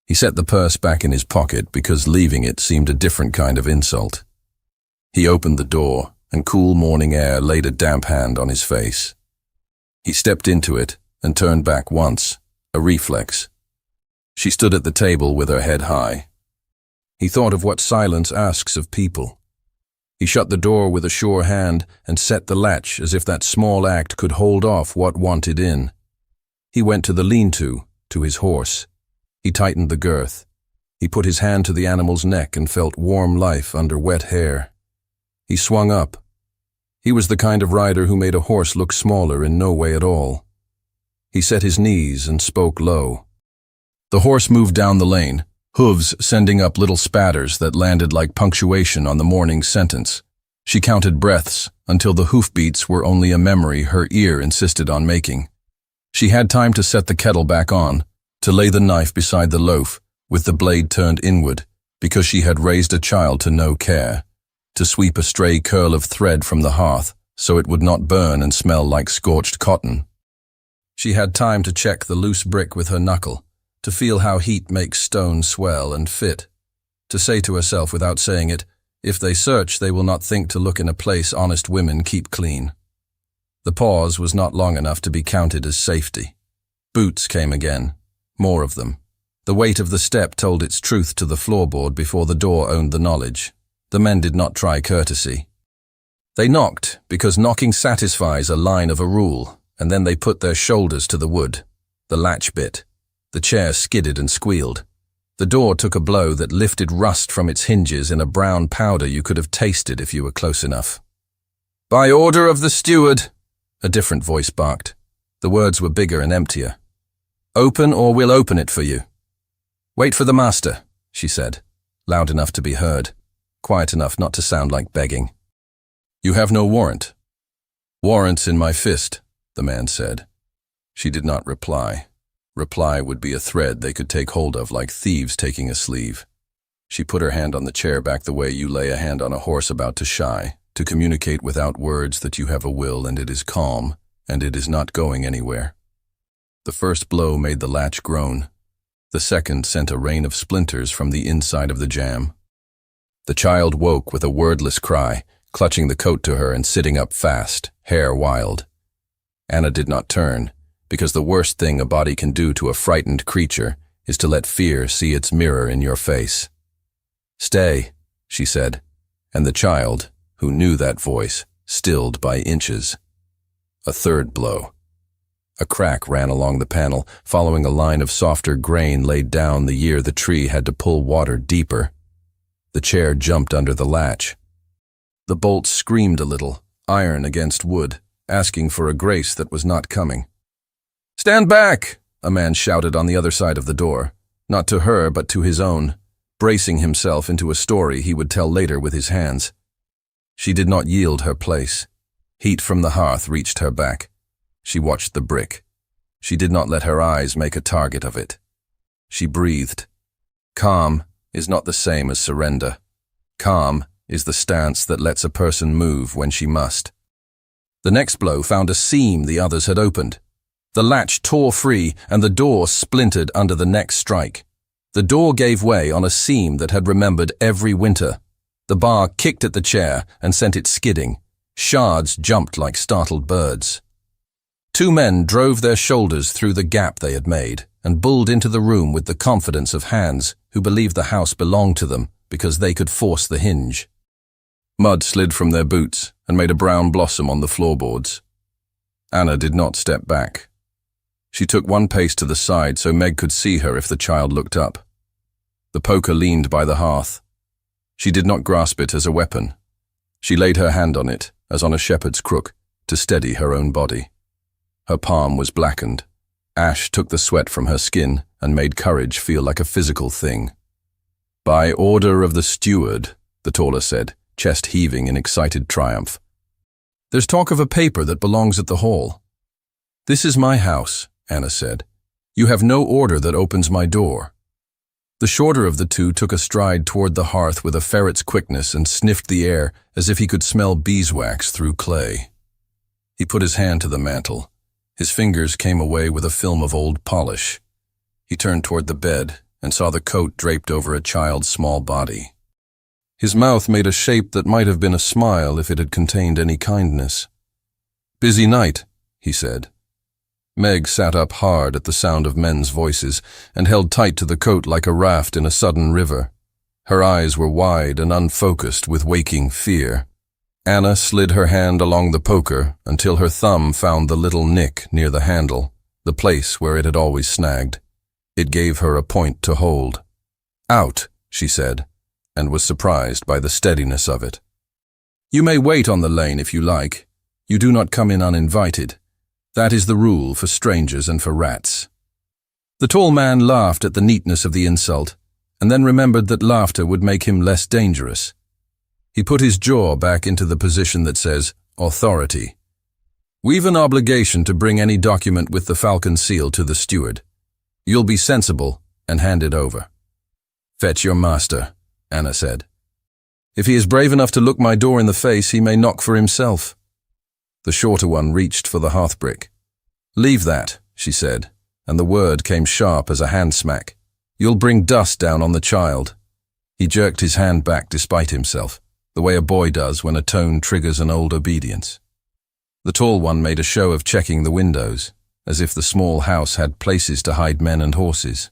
He set the purse back in his pocket because leaving it seemed a different kind of insult. He opened the door, and cool morning air laid a damp hand on his face. He stepped into it and turned back once, a reflex. She stood at the table with her head high. He thought of what silence asks of people. He shut the door with a sure hand and set the latch as if that small act could hold off what wanted in. He went to the lean-to, to his horse. He tightened the girth. He put his hand to the animal's neck and felt warm life under wet hair. He swung up. He was the kind of rider who made a horse look smaller in no way at all. He set his knees and spoke low. The horse moved down the lane, hooves sending up little spatters that landed like punctuation on the morning's sentence. She counted breaths until the hoofbeats were only a memory her ear insisted on making. She had time to set the kettle back on, to lay the knife beside the loaf, with the blade turned inward, because she had raised a child to no care, to sweep a stray curl of thread from the hearth so it would not burn and smell like scorched cotton. She had time to check the loose brick with her knuckle, to feel how heat makes stone swell and fit, to say to herself without saying it, if they search, they will not think to look in a place honest women keep clean. The pause was not long enough to be counted as safety. Boots came again, more of them. The weight of the step told its truth to the floorboard before the door owned the knowledge. The men did not try courtesy. They knocked because knocking satisfies a line of a rule, and then they put their shoulders to the wood. The latch bit. The chair skidded and squealed. The door took a blow that lifted rust from its hinges in a brown powder you could have tasted if you were close enough. "By order of the steward," a different voice barked. The words were bigger and emptier. "Open or we'll open it for you." "Wait for the master," she said, loud enough to be heard, quiet enough not to sound like begging. "You have no warrant." "Warrant's in my fist," the man said. She did not reply. Reply would be a thread they could take hold of like thieves taking a sleeve. She put her hand on the chair back the way you lay a hand on a horse about to shy, to communicate without words that you have a will and it is calm, and it is not going anywhere. The first blow made the latch groan. The second sent a rain of splinters from the inside of the jamb. The child woke with a wordless cry, clutching the coat to her and sitting up fast, hair wild. Anna did not turn, because the worst thing a body can do to a frightened creature is to let fear see its mirror in your face. "Stay," she said, and the child, who knew that voice, stilled by inches. A third blow. A crack ran along the panel, following a line of softer grain laid down the year the tree had to pull water deeper. The chair jumped under the latch. The bolt screamed a little, iron against wood, asking for a grace that was not coming. "Stand back!" a man shouted on the other side of the door, not to her but to his own, bracing himself into a story he would tell later with his hands. She did not yield her place. Heat from the hearth reached her back. She watched the brick. She did not let her eyes make a target of it. She breathed. Calm is not the same as surrender. Calm is the stance that lets a person move when she must. The next blow found a seam the others had opened. The latch tore free and the door splintered under the next strike. The door gave way on a seam that had remembered every winter. The bar kicked at the chair and sent it skidding. Shards jumped like startled birds. Two men drove their shoulders through the gap they had made and bulled into the room with the confidence of hands who believed the house belonged to them because they could force the hinge. Mud slid from their boots and made a brown blossom on the floorboards. Anna did not step back. She took one pace to the side so Meg could see her if the child looked up. The poker leaned by the hearth. She did not grasp it as a weapon. She laid her hand on it, as on a shepherd's crook, to steady her own body. Her palm was blackened. Ash took the sweat from her skin and made courage feel like a physical thing. "By order of the steward," the taller said, chest heaving in excited triumph. "There's talk of a paper that belongs at the hall." "This is my house," Anna said. "You have no order that opens my door." The shorter of the two took a stride toward the hearth with a ferret's quickness and sniffed the air as if he could smell beeswax through clay. He put his hand to the mantel. His fingers came away with a film of old polish. He turned toward the bed and saw the coat draped over a child's small body. His mouth made a shape that might have been a smile if it had contained any kindness. "Busy night," he said. Meg sat up hard at the sound of men's voices and held tight to the coat like a raft in a sudden river. Her eyes were wide and unfocused with waking fear. Anna slid her hand along the poker until her thumb found the little nick near the handle, the place where it had always snagged. It gave her a point to hold. "Out," she said, and was surprised by the steadiness of it. "You may wait on the lane if you like. You do not come in uninvited. That is the rule for strangers and for rats." The tall man laughed at the neatness of the insult, and then remembered that laughter would make him less dangerous. He put his jaw back into the position that says, authority. We've an obligation to bring any document with the Falcon seal to the steward. You'll be sensible and hand it over. Fetch your master, Anna said. If he is brave enough to look my door in the face, he may knock for himself. The shorter one reached for the hearthbrick. Leave that, she said, and the word came sharp as a hand smack. You'll bring dust down on the child. He jerked his hand back despite himself, the way a boy does when a tone triggers an old obedience. The tall one made a show of checking the windows, as if the small house had places to hide men and horses.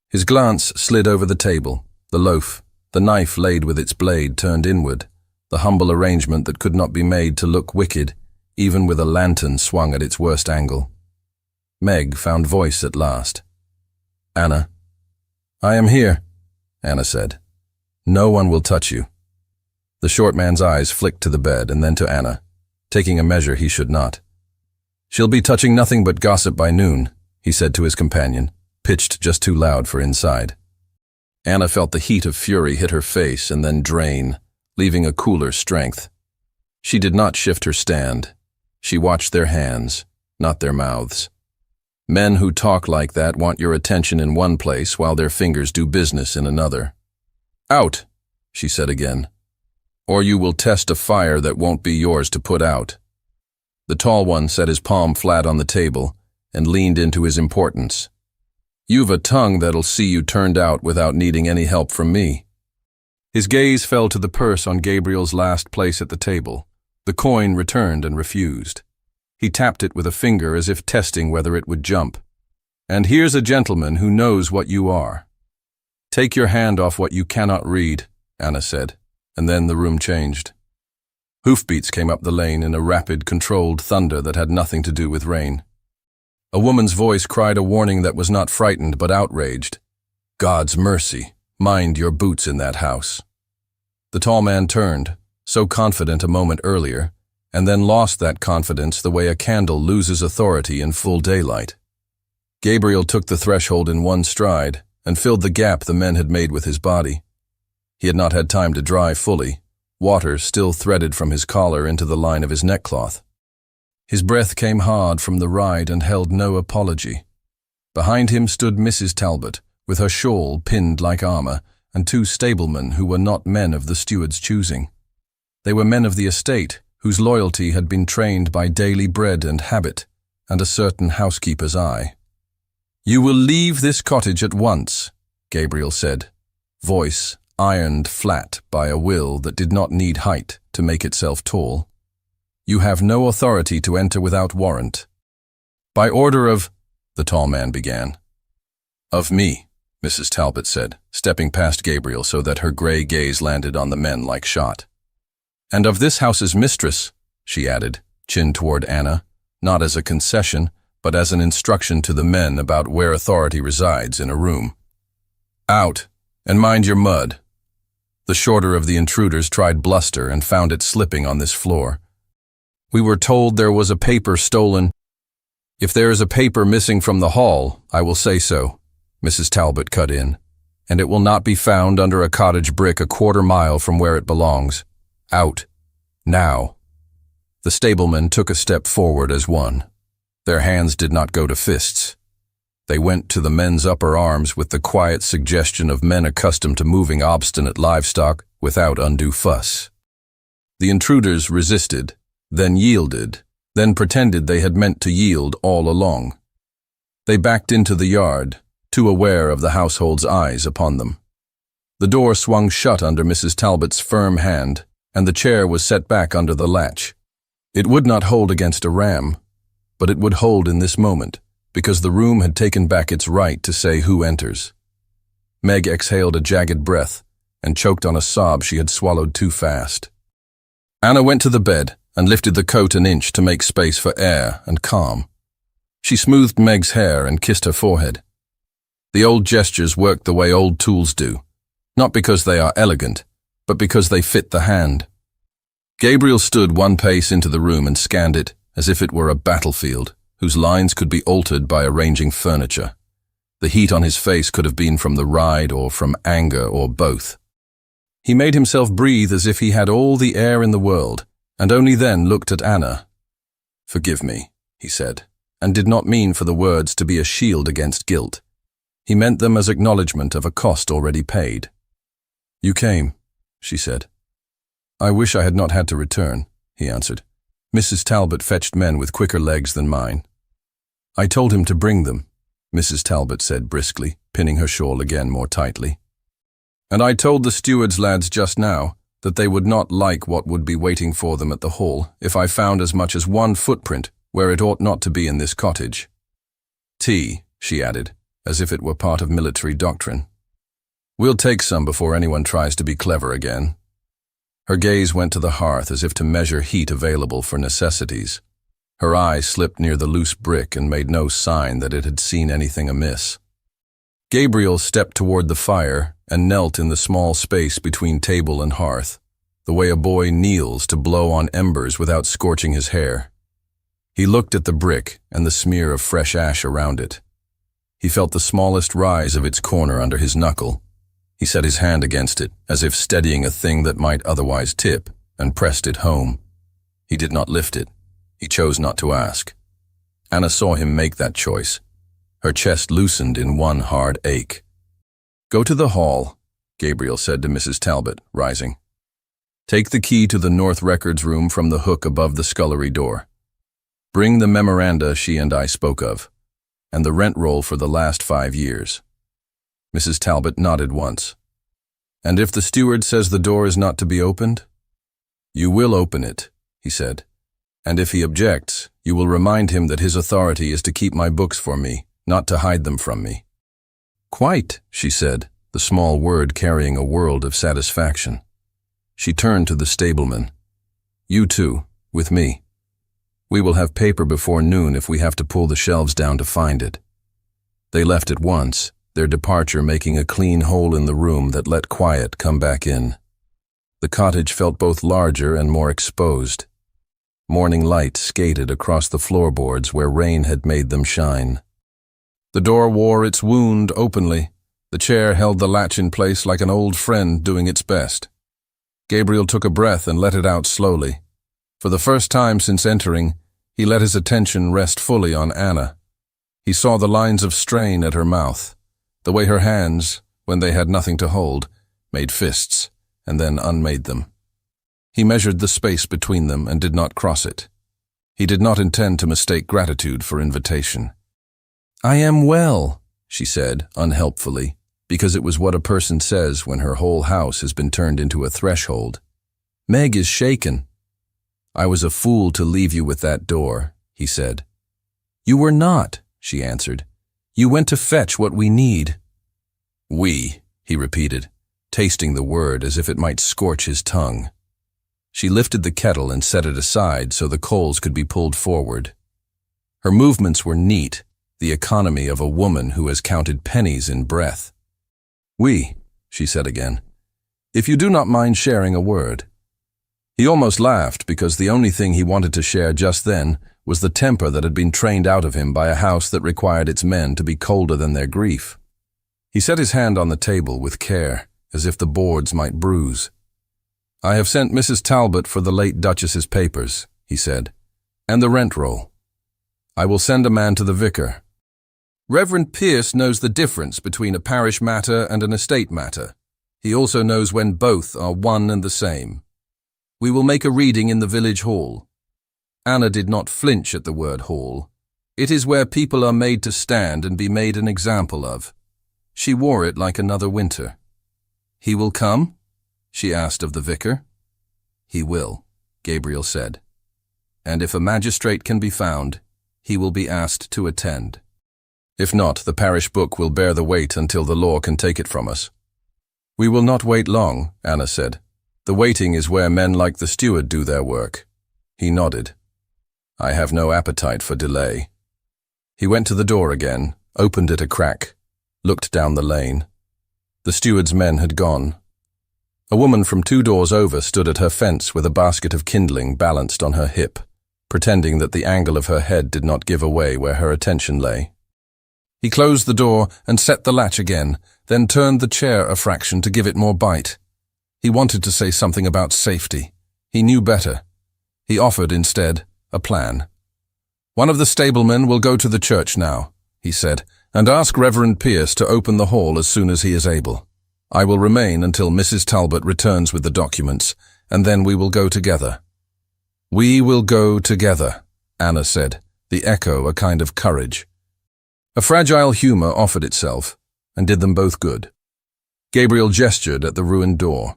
His glance slid over the table, the loaf, the knife laid with its blade turned inward, the humble arrangement that could not be made to look wicked, even with a lantern swung at its worst angle. Meg found voice at last. Anna. I am here, Anna said. No one will touch you. The short man's eyes flicked to the bed and then to Anna, taking a measure he should not. She'll be touching nothing but gossip by noon, he said to his companion, pitched just too loud for inside. Anna felt the heat of fury hit her face and then drain, leaving a cooler strength. She did not shift her stand. She watched their hands, not their mouths. Men who talk like that want your attention in one place while their fingers do business in another. Out, she said again, or you will test a fire that won't be yours to put out. The tall one set his palm flat on the table and leaned into his importance. You've a tongue that'll see you turned out without needing any help from me. His gaze fell to the purse on Gabriel's last place at the table. The coin returned and refused. He tapped it with a finger as if testing whether it would jump. And here's a gentleman who knows what you are. Take your hand off what you cannot read, Anna said, and then the room changed. Hoofbeats came up the lane in a rapid, controlled thunder that had nothing to do with rain. A woman's voice cried a warning that was not frightened but outraged. God's mercy, mind your boots in that house. The tall man turned, so confident a moment earlier, and then lost that confidence the way a candle loses authority in full daylight. Gabriel took the threshold in one stride and filled the gap the men had made with his body. He had not had time to dry fully, water still threaded from his collar into the line of his neckcloth. His breath came hard from the ride and held no apology. Behind him stood Mrs. Talbot, with her shawl pinned like armor, and two stablemen who were not men of the steward's choosing. They were men of the estate, whose loyalty had been trained by daily bread and habit, and a certain housekeeper's eye. You will leave this cottage at once, Gabriel said, voice ironed flat by a will that did not need height to make itself tall. You have no authority to enter without warrant. By order of, the tall man began. Of me, Mrs. Talbot said, stepping past Gabriel so that her gray gaze landed on the men like shot. And of this house's mistress, she added, chin toward Anna, not as a concession, but as an instruction to the men about where authority resides in a room. Out, and mind your mud. The shorter of the intruders tried bluster and found it slipping on this floor. We were told there was a paper stolen. If there is a paper missing from the hall, I will say so, Mrs. Talbot cut in, and it will not be found under a cottage brick a quarter-mile from where it belongs. Out. Now. The stablemen took a step forward as one. Their hands did not go to fists. They went to the men's upper arms with the quiet suggestion of men accustomed to moving obstinate livestock without undue fuss. The intruders resisted, then yielded, then pretended they had meant to yield all along. They backed into the yard, too aware of the household's eyes upon them. The door swung shut under Mrs. Talbot's firm hand, and the chair was set back under the latch. It would not hold against a ram, but it would hold in this moment, because the room had taken back its right to say who enters. Meg exhaled a jagged breath and choked on a sob she had swallowed too fast. Anna went to the bed and lifted the coat an inch to make space for air and calm. She smoothed Meg's hair and kissed her forehead. The old gestures worked the way old tools do, not because they are elegant, but because they fit the hand. Gabriel stood one pace into the room and scanned it as if it were a battlefield whose lines could be altered by arranging furniture. The heat on his face could have been from the ride or from anger or both. He made himself breathe as if he had all the air in the world, and only then looked at Anna. "Forgive me," he said, and did not mean for the words to be a shield against guilt. He meant them as acknowledgement of a cost already paid. "You came," she said. "I wish I had not had to return," he answered. "Mrs. Talbot fetched men with quicker legs than mine." "I told him to bring them," Mrs. Talbot said briskly, pinning her shawl again more tightly. "And I told the steward's lads just now that they would not like what would be waiting for them at the hall if I found as much as one footprint where it ought not to be in this cottage. Tea," she added, as if it were part of military doctrine. "We'll take some before anyone tries to be clever again." Her gaze went to the hearth as if to measure heat available for necessities. Her eye slipped near the loose brick and made no sign that it had seen anything amiss. Gabriel stepped toward the fire and knelt in the small space between table and hearth, the way a boy kneels to blow on embers without scorching his hair. He looked at the brick and the smear of fresh ash around it. He felt the smallest rise of its corner under his knuckle. He set his hand against it, as if steadying a thing that might otherwise tip, and pressed it home. He did not lift it. He chose not to ask. Anna saw him make that choice. Her chest loosened in one hard ache. "Go to the hall," Gabriel said to Mrs. Talbot, rising. "Take the key to the North Records room from the hook above the scullery door. Bring the memoranda she and I spoke of, and the rent roll for the last 5 years. Mrs. Talbot nodded once. "And if the steward says the door is not to be opened?" "You will open it," he said. "And if he objects, you will remind him that his authority is to keep my books for me, not to hide them from me." "Quite," she said, the small word carrying a world of satisfaction. She turned to the stableman. "You too, with me. We will have paper before noon if we have to pull the shelves down to find it." They left at once, their departure making a clean hole in the room that let quiet come back in. The cottage felt both larger and more exposed. Morning light skated across the floorboards where rain had made them shine. The door wore its wound openly. The chair held the latch in place like an old friend doing its best. Gabriel took a breath and let it out slowly. For the first time since entering, he let his attention rest fully on Anna. He saw the lines of strain at her mouth, the way her hands, when they had nothing to hold, made fists, and then unmade them. He measured the space between them and did not cross it. He did not intend to mistake gratitude for invitation. "I am well," she said, unhelpfully, because it was what a person says when her whole house has been turned into a threshold. "Meg is shaken." "I was a fool to leave you with that door," he said. "You were not," she answered. "You went to fetch what we need." "We," he repeated, tasting the word as if it might scorch his tongue. She lifted the kettle and set it aside so the coals could be pulled forward. Her movements were neat, the economy of a woman who has counted pennies in breath. "We," she said again, "if you do not mind sharing a word." He almost laughed because the only thing he wanted to share just then was the temper that had been trained out of him by a house that required its men to be colder than their grief. He set his hand on the table with care, as if the boards might bruise. "I have sent Mrs. Talbot for the late Duchess's papers," he said, "and the rent roll. I will send a man to the vicar. Reverend Pierce knows the difference between a parish matter and an estate matter. He also knows when both are one and the same. We will make a reading in the village hall." Anna did not flinch at the word hall. It is where people are made to stand and be made an example of. She wore it like another winter. "He will come?" she asked of the vicar. "He will," Gabriel said. "And if a magistrate can be found, he will be asked to attend. If not, the parish book will bear the weight until the law can take it from us." "We will not wait long," Anna said. "The waiting is where men like the steward do their work." He nodded. "I have no appetite for delay." He went to the door again, opened it a crack, looked down the lane. The steward's men had gone. A woman from 2 doors over stood at her fence with a basket of kindling balanced on her hip, pretending that the angle of her head did not give away where her attention lay. He closed the door and set the latch again, then turned the chair a fraction to give it more bite. He wanted to say something about safety. He knew better. He offered, instead, a plan. "One of the stablemen will go to the church now," he said, "and ask Reverend Pierce to open the hall as soon as he is able. I will remain until Mrs. Talbot returns with the documents, and then we will go together." "We will go together," Anna said, the echo a kind of courage. A fragile humor offered itself, and did them both good. Gabriel gestured at the ruined door.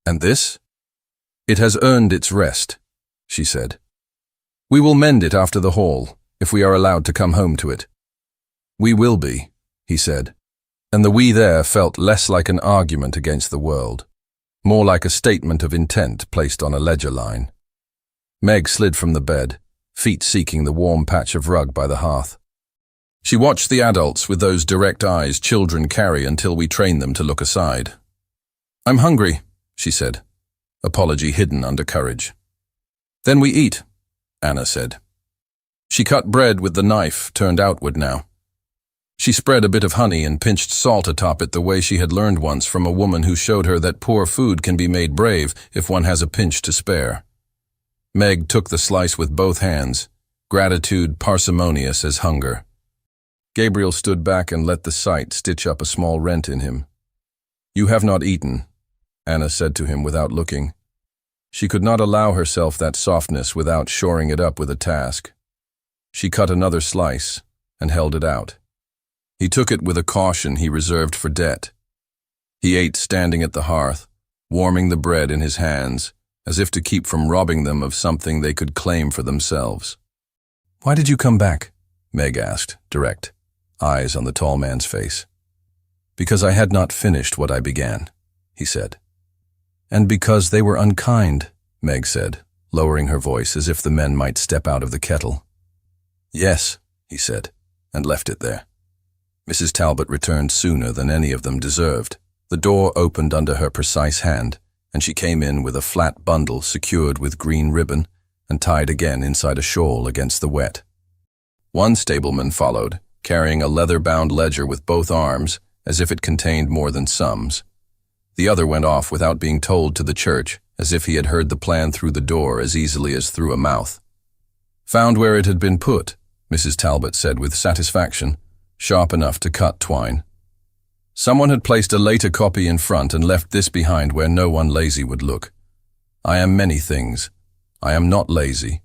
"And this?" "It has earned its rest," she said. "We will mend it after the hall, if we are allowed to come home to it." "We will be," he said, and the "we" there felt less like an argument against the world, more like a statement of intent placed on a ledger line. Meg slid from the bed, feet seeking the warm patch of rug by the hearth. She watched the adults with those direct eyes children carry until we train them to look aside. "I'm hungry," she said, apology hidden under courage. "Then we eat," Anna said. She cut bread with the knife turned outward now. She spread a bit of honey and pinched salt atop it the way she had learned once from a woman who showed her that poor food can be made brave if one has a pinch to spare. Meg took the slice with both hands, gratitude parsimonious as hunger. Gabriel stood back and let the sight stitch up a small rent in him. "You have not eaten," Anna said to him without looking. She could not allow herself that softness without shoring it up with a task. She cut another slice and held it out. He took it with a caution he reserved for debt. He ate standing at the hearth, warming the bread in his hands, as if to keep from robbing them of something they could claim for themselves. "Why did you come back?" Meg asked, direct, eyes on the tall man's face. "Because I had not finished what I began," he said. "And because they were unkind," Meg said, lowering her voice as if the men might step out of the kettle. "Yes," he said, and left it there. Mrs. Talbot returned sooner than any of them deserved. The door opened under her precise hand, and she came in with a flat bundle secured with green ribbon and tied again inside a shawl against the wet. One stableman followed, carrying a leather-bound ledger with both arms, as if it contained more than sums. The other went off without being told to the church, as if he had heard the plan through the door as easily as through a mouth. "Found where it had been put," Mrs. Talbot said with satisfaction, sharp enough to cut twine. "Someone had placed a later copy in front and left this behind where no one lazy would look. I am many things. I am not lazy."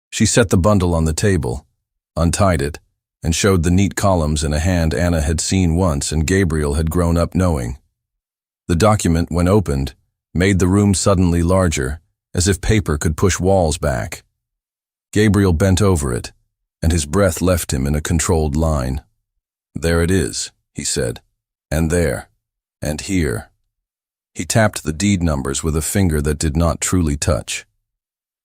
She set the bundle on the table, untied it, and showed the neat columns in a hand Anna had seen once and Gabriel had grown up knowing. The document, when opened, made the room suddenly larger, as if paper could push walls back. Gabriel bent over it, and his breath left him in a controlled line. "There it is," he said, "and there, and here." He tapped the deed numbers with a finger that did not truly touch.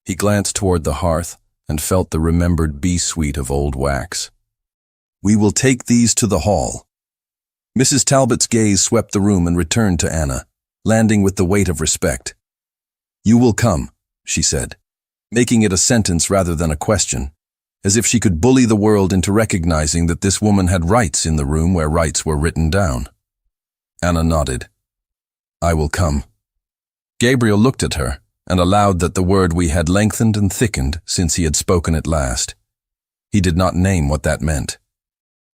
He glanced toward the hearth and felt the remembered bee-sweet of old wax. "We will take these to the hall." Mrs. Talbot's gaze swept the room and returned to Anna, landing with the weight of respect. "You will come," she said, making it a sentence rather than a question, as if she could bully the world into recognizing that this woman had rights in the room where rights were written down. Anna nodded. "I will come." Gabriel looked at her and allowed that the word "we" had lengthened and thickened since he had spoken it last. He did not name what that meant.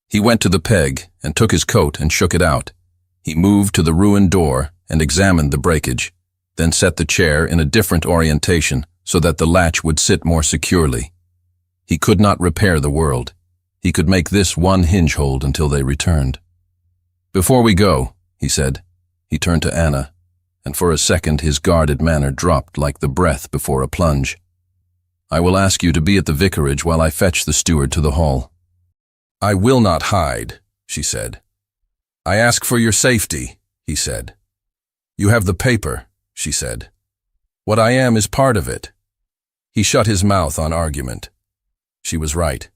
He went to the peg and took his coat and shook it out. He moved to the ruined door and examined the breakage, then set the chair in a different orientation so that the latch would sit more securely. He could not repair the world. He could make this one hinge hold until they returned. "Before we go," he said. He turned to Anna, and for a second his guarded manner dropped like the breath before a plunge. "I will ask you to be at the vicarage while I fetch the steward to the hall." "I will not hide," she said. "I ask for your safety," he said. "You have the paper," she said. "What I am is part of it." He shut his mouth on argument. She was right.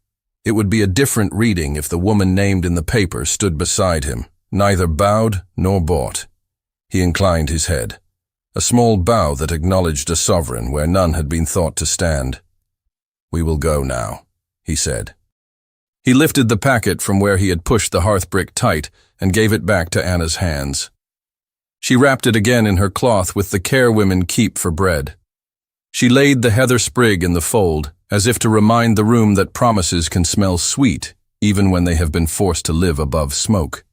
It would be a different reading if the woman named in the paper stood beside him, neither bowed nor bought. He inclined his head, a small bow that acknowledged a sovereign where none had been thought to stand. "We will go now," he said. He lifted the packet from where he had pushed the hearth brick tight and gave it back to Anna's hands. She wrapped it again in her cloth with the care women keep for bread. She laid the heather sprig in the fold, as if to remind the room that promises can smell sweet, even when they have been forced to live above smoke.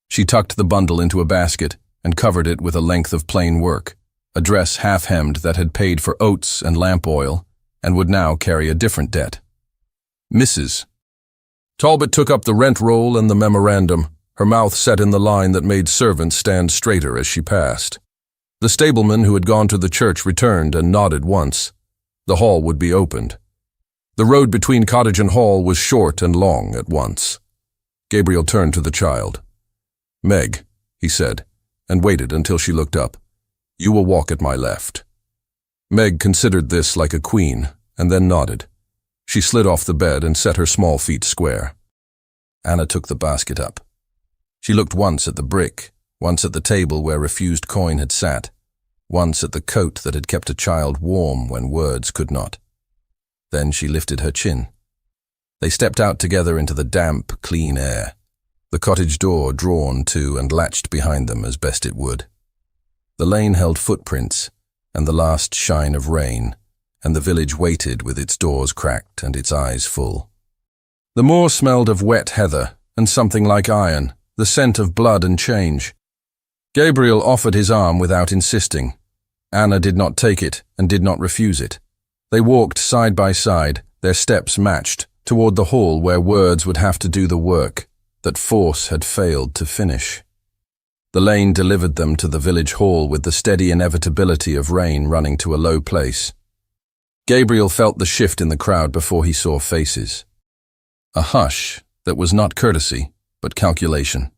She tucked the bundle into a basket and covered it with a length of plain work, a dress half-hemmed that had paid for oats and lamp oil and would now carry a different debt. Mrs. Talbot took up the rent roll and the memorandum, her mouth set in the line that made servants stand straighter as she passed. The stableman who had gone to the church returned and nodded once. The hall would be opened. The road between cottage and hall was short and long at once. Gabriel turned to the child. "Meg," he said, and waited until she looked up. "You will walk at my left." Meg considered this like a queen, and then nodded. She slid off the bed and set her small feet square. Anna took the basket up. She looked once at the brick, once at the table where refused coin had sat, once at the coat that had kept a child warm when words could not. Then she lifted her chin. They stepped out together into the damp, clean air, the cottage door drawn to and latched behind them as best it would. The lane held footprints and the last shine of rain, and the village waited with its doors cracked and its eyes full. The moor smelled of wet heather and something like iron, the scent of blood and change. Gabriel offered his arm without insisting. Anna did not take it and did not refuse it. They walked side by side, their steps matched, toward the hall where words would have to do the work that force had failed to finish. The lane delivered them to the village hall with the steady inevitability of rain running to a low place. Gabriel felt the shift in the crowd before he saw faces. A hush that was not courtesy, but calculation.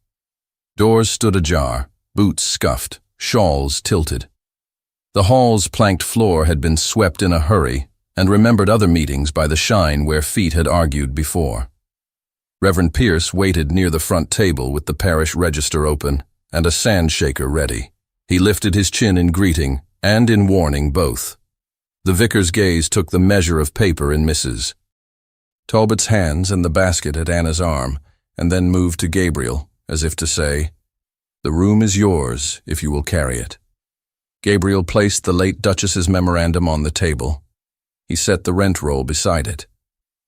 Doors stood ajar, boots scuffed, shawls tilted. The hall's planked floor had been swept in a hurry and remembered other meetings by the shine where feet had argued before. Reverend Pierce waited near the front table with the parish register open and a sand shaker ready. He lifted his chin in greeting and in warning both. The vicar's gaze took the measure of paper in Mrs. Talbot's hands and the basket at Anna's arm, and then moved to Gabriel, as if to say, "The room is yours if you will carry it." Gabriel placed the late Duchess's memorandum on the table. He set the rent roll beside it.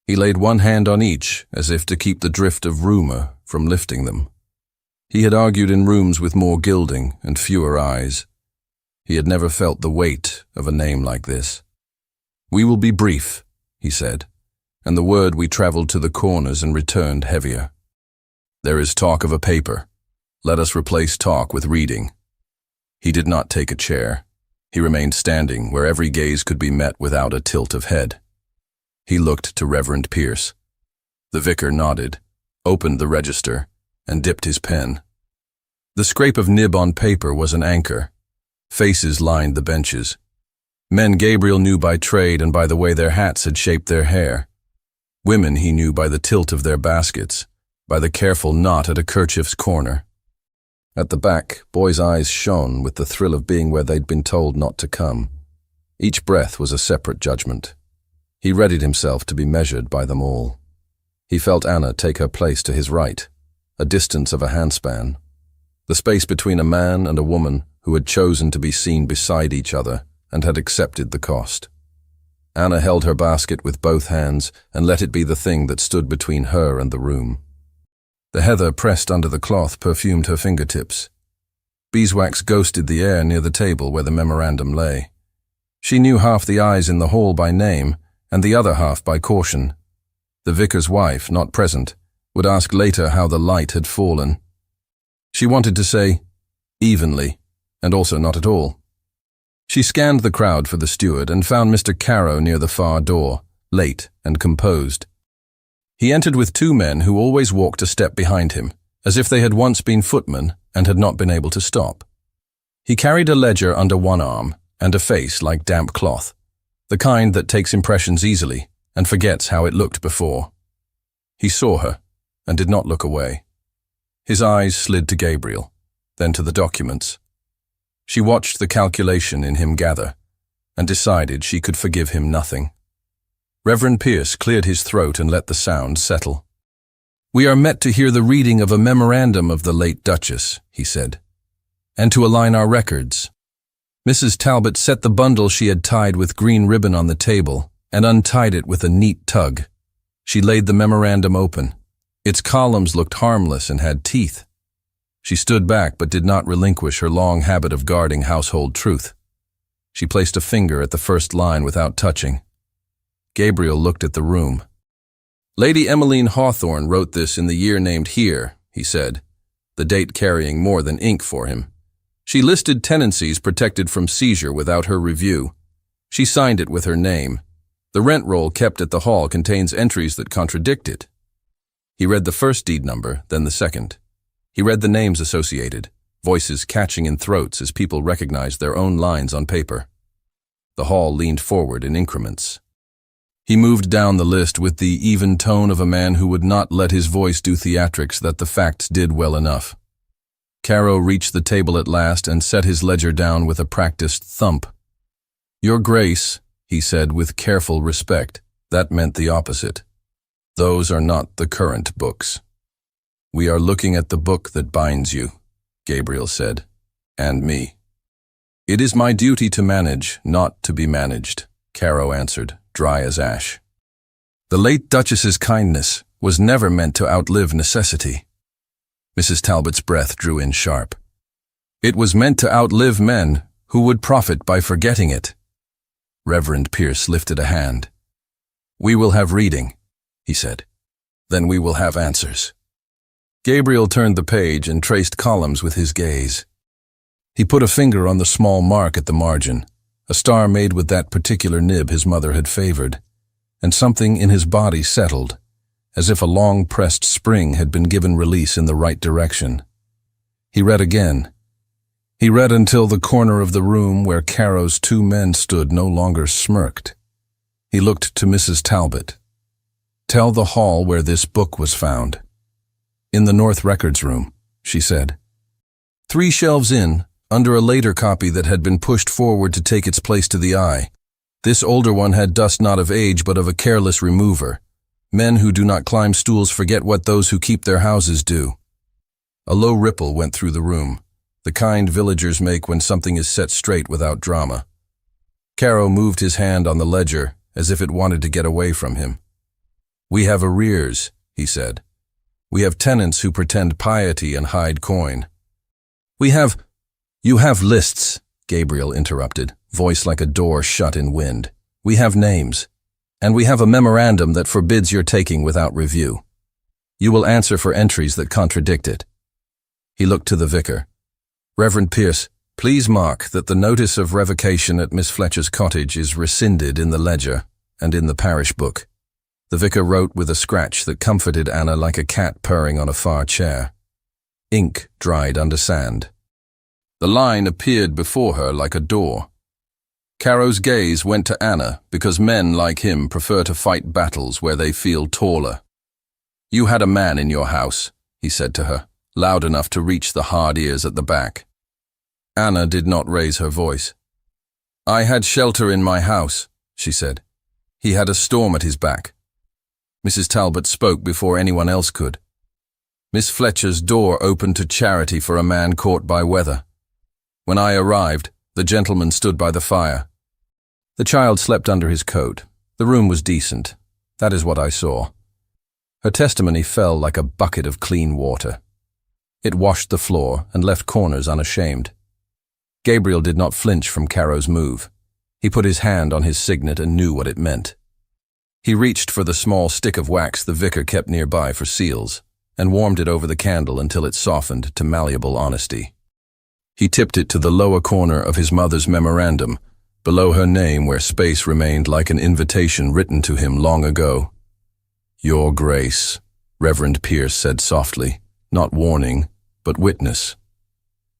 He laid one hand on each, as if to keep the drift of rumor from lifting them. He had argued in rooms with more gilding and fewer eyes. He had never felt the weight of a name like this. "We will be brief," he said, and the word we traveled to the corners and returned heavier. "There is talk of a paper. Let us replace talk with reading." He did not take a chair. He remained standing where every gaze could be met without a tilt of head. He looked to Reverend Pierce. The vicar nodded, opened the register, and dipped his pen. The scrape of nib on paper was an anchor. Faces lined the benches. Men Gabriel knew by trade and by the way their hats had shaped their hair. Women he knew by the tilt of their baskets, by the careful knot at a kerchief's corner. At the back, boys' eyes shone with the thrill of being where they'd been told not to come. Each breath was a separate judgment. He readied himself to be measured by them all. He felt Anna take her place to his right, a distance of a handspan. The space between a man and a woman who had chosen to be seen beside each other and had accepted the cost. Anna held her basket with both hands and let it be the thing that stood between her and the room. The heather pressed under the cloth perfumed her fingertips. Beeswax ghosted the air near the table where the memorandum lay. She knew half the eyes in the hall by name and the other half by caution. The vicar's wife, not present, would ask later how the light had fallen. She wanted to say, evenly, and also not at all. She scanned the crowd for the steward and found Mr. Carrow near the far door, late and composed. He entered with two men who always walked a step behind him, as if they had once been footmen and had not been able to stop. He carried a ledger under one arm and a face like damp cloth, the kind that takes impressions easily and forgets how it looked before. He saw her and did not look away. His eyes slid to Gabriel, then to the documents. She watched the calculation in him gather and decided she could forgive him nothing. Reverend Pierce cleared his throat and let the sound settle. "We are met to hear the reading of a memorandum of the late Duchess," he said, "and to align our records." Mrs. Talbot set the bundle she had tied with green ribbon on the table and untied it with a neat tug. She laid the memorandum open. Its columns looked harmless and had teeth. She stood back but did not relinquish her long habit of guarding household truth. She placed a finger at the first line without touching. Gabriel looked at the room. "Lady Emmeline Hawthorne wrote this in the year named here," he said, the date carrying more than ink for him. "She listed tenancies protected from seizure without her review. She signed it with her name. The rent roll kept at the hall contains entries that contradict it." He read the first deed number, then the second. He read the names associated, voices catching in throats as people recognized their own lines on paper. The hall leaned forward in increments. He moved down the list with the even tone of a man who would not let his voice do theatrics that the facts did well enough. Caro reached the table at last and set his ledger down with a practiced thump. "Your Grace," he said with careful respect, that meant the opposite. "Those are not the current books." "We are looking at the book that binds you," Gabriel said, "and me." "It is my duty to manage, not to be managed," Caro answered, dry as ash. "The late Duchess's kindness was never meant to outlive necessity." Mrs. Talbot's breath drew in sharp. "It was meant to outlive men who would profit by forgetting it." Reverend Pierce lifted a hand. "We will have reading," he said. "Then we will have answers." Gabriel turned the page and traced columns with his gaze. He put a finger on the small mark at the margin, a star made with that particular nib his mother had favored, and something in his body settled, as if a long-pressed spring had been given release in the right direction. He read again. He read until the corner of the room where Caro's two men stood no longer smirked. He looked to Mrs. Talbot. "Tell the hall where this book was found." "In the North Records room," she said. 3 shelves in, under a later copy that had been pushed forward to take its place to the eye. This older one had dust not of age but of a careless remover. Men who do not climb stools forget what those who keep their houses do. A low ripple went through the room, the kind villagers make when something is set straight without drama. Caro moved his hand on the ledger as if it wanted to get away from him. "We have arrears," he said. "We have tenants who pretend piety and hide coin." "You have lists," Gabriel interrupted, voice like a door shut in wind. "We have names. And we have a memorandum that forbids your taking without review. You will answer for entries that contradict it." He looked to the vicar. "Reverend Pierce, please mark that the notice of revocation at Miss Fletcher's cottage is rescinded in the ledger and in the parish book." The vicar wrote with a scratch that comforted Anna like a cat purring on a far chair. Ink dried under sand. The line appeared before her like a door. Caro's gaze went to Anna because men like him prefer to fight battles where they feel taller. "You had a man in your house," he said to her, loud enough to reach the hard ears at the back. Anna did not raise her voice. "I had shelter in my house," she said. "He had a storm at his back." Mrs. Talbot spoke before anyone else could. "Miss Fletcher's door opened to charity for a man caught by weather. When I arrived, the gentleman stood by the fire. The child slept under his coat. The room was decent. That is what I saw." Her testimony fell like a bucket of clean water. It washed the floor and left corners unashamed. Gabriel did not flinch from Caro's move. He put his hand on his signet and knew what it meant. He reached for the small stick of wax the vicar kept nearby for seals, and warmed it over the candle until it softened to malleable honesty. He tipped it to the lower corner of his mother's memorandum, below her name where space remained like an invitation written to him long ago. "Your Grace," Reverend Pierce said softly, not warning, but witness.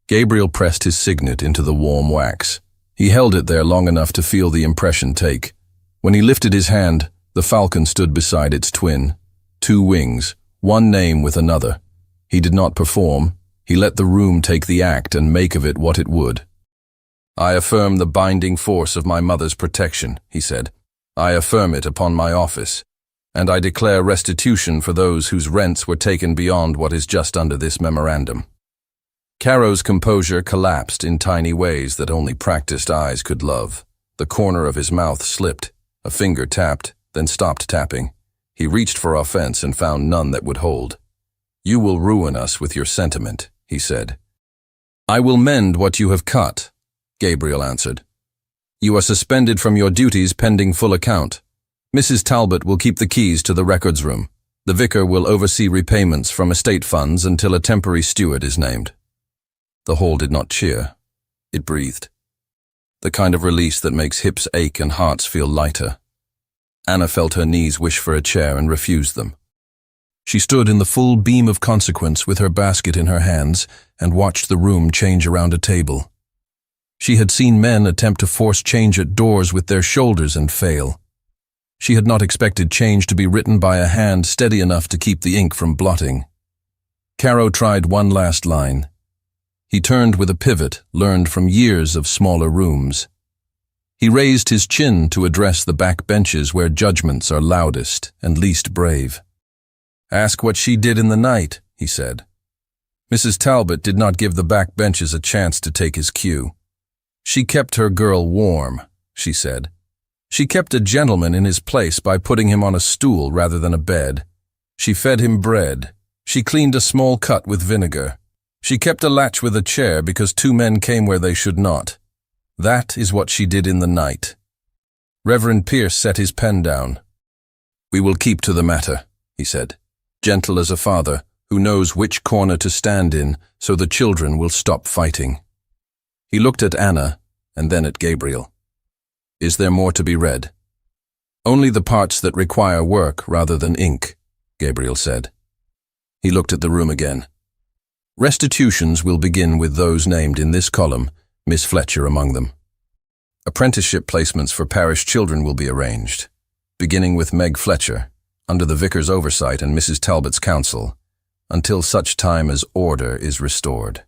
Gabriel pressed his signet into the warm wax. He held it there long enough to feel the impression take. When he lifted his hand, the falcon stood beside its twin. 2 wings, one name with another. He did not perform. He let the room take the act and make of it what it would. "I affirm the binding force of my mother's protection," he said. "I affirm it upon my office. and I declare restitution for those whose rents were taken beyond what is just under this memorandum." Caro's composure collapsed in tiny ways that only practiced eyes could love. The corner of his mouth slipped, a finger tapped, then stopped tapping. He reached for offense and found none that would hold. "You will ruin us with your sentiment," he said. "I will mend what you have cut," Gabriel answered. "You are suspended from your duties pending full account. Mrs. Talbot will keep the keys to the records room. The vicar will oversee repayments from estate funds until a temporary steward is named." The hall did not cheer. It breathed. The kind of release that makes hips ache and hearts feel lighter. Anna felt her knees wish for a chair and refused them. She stood in the full beam of consequence with her basket in her hands and watched the room change around a table. She had seen men attempt to force change at doors with their shoulders and fail. She had not expected change to be written by a hand steady enough to keep the ink from blotting. Caro tried one last line. He turned with a pivot learned from years of smaller rooms. He raised his chin to address the back benches where judgments are loudest and least brave. "Ask what she did in the night," he said. Mrs. Talbot did not give the back benches a chance to take his cue. "She kept her girl warm," she said. "She kept a gentleman in his place by putting him on a stool rather than a bed. She fed him bread. She cleaned a small cut with vinegar. She kept a latch with a chair because two men came where they should not. That is what she did in the night." Reverend Pierce set his pen down. "We will keep to the matter," he said, gentle as a father who knows which corner to stand in so the children will stop fighting. He looked at Anna and then at Gabriel. "Is there more to be read?" "Only the parts that require work rather than ink," Gabriel said. He looked at the room again. "Restitutions will begin with those named in this column, Miss Fletcher among them. Apprenticeship placements for parish children will be arranged, beginning with Meg Fletcher, under the vicar's oversight and Mrs. Talbot's counsel, until such time as order is restored."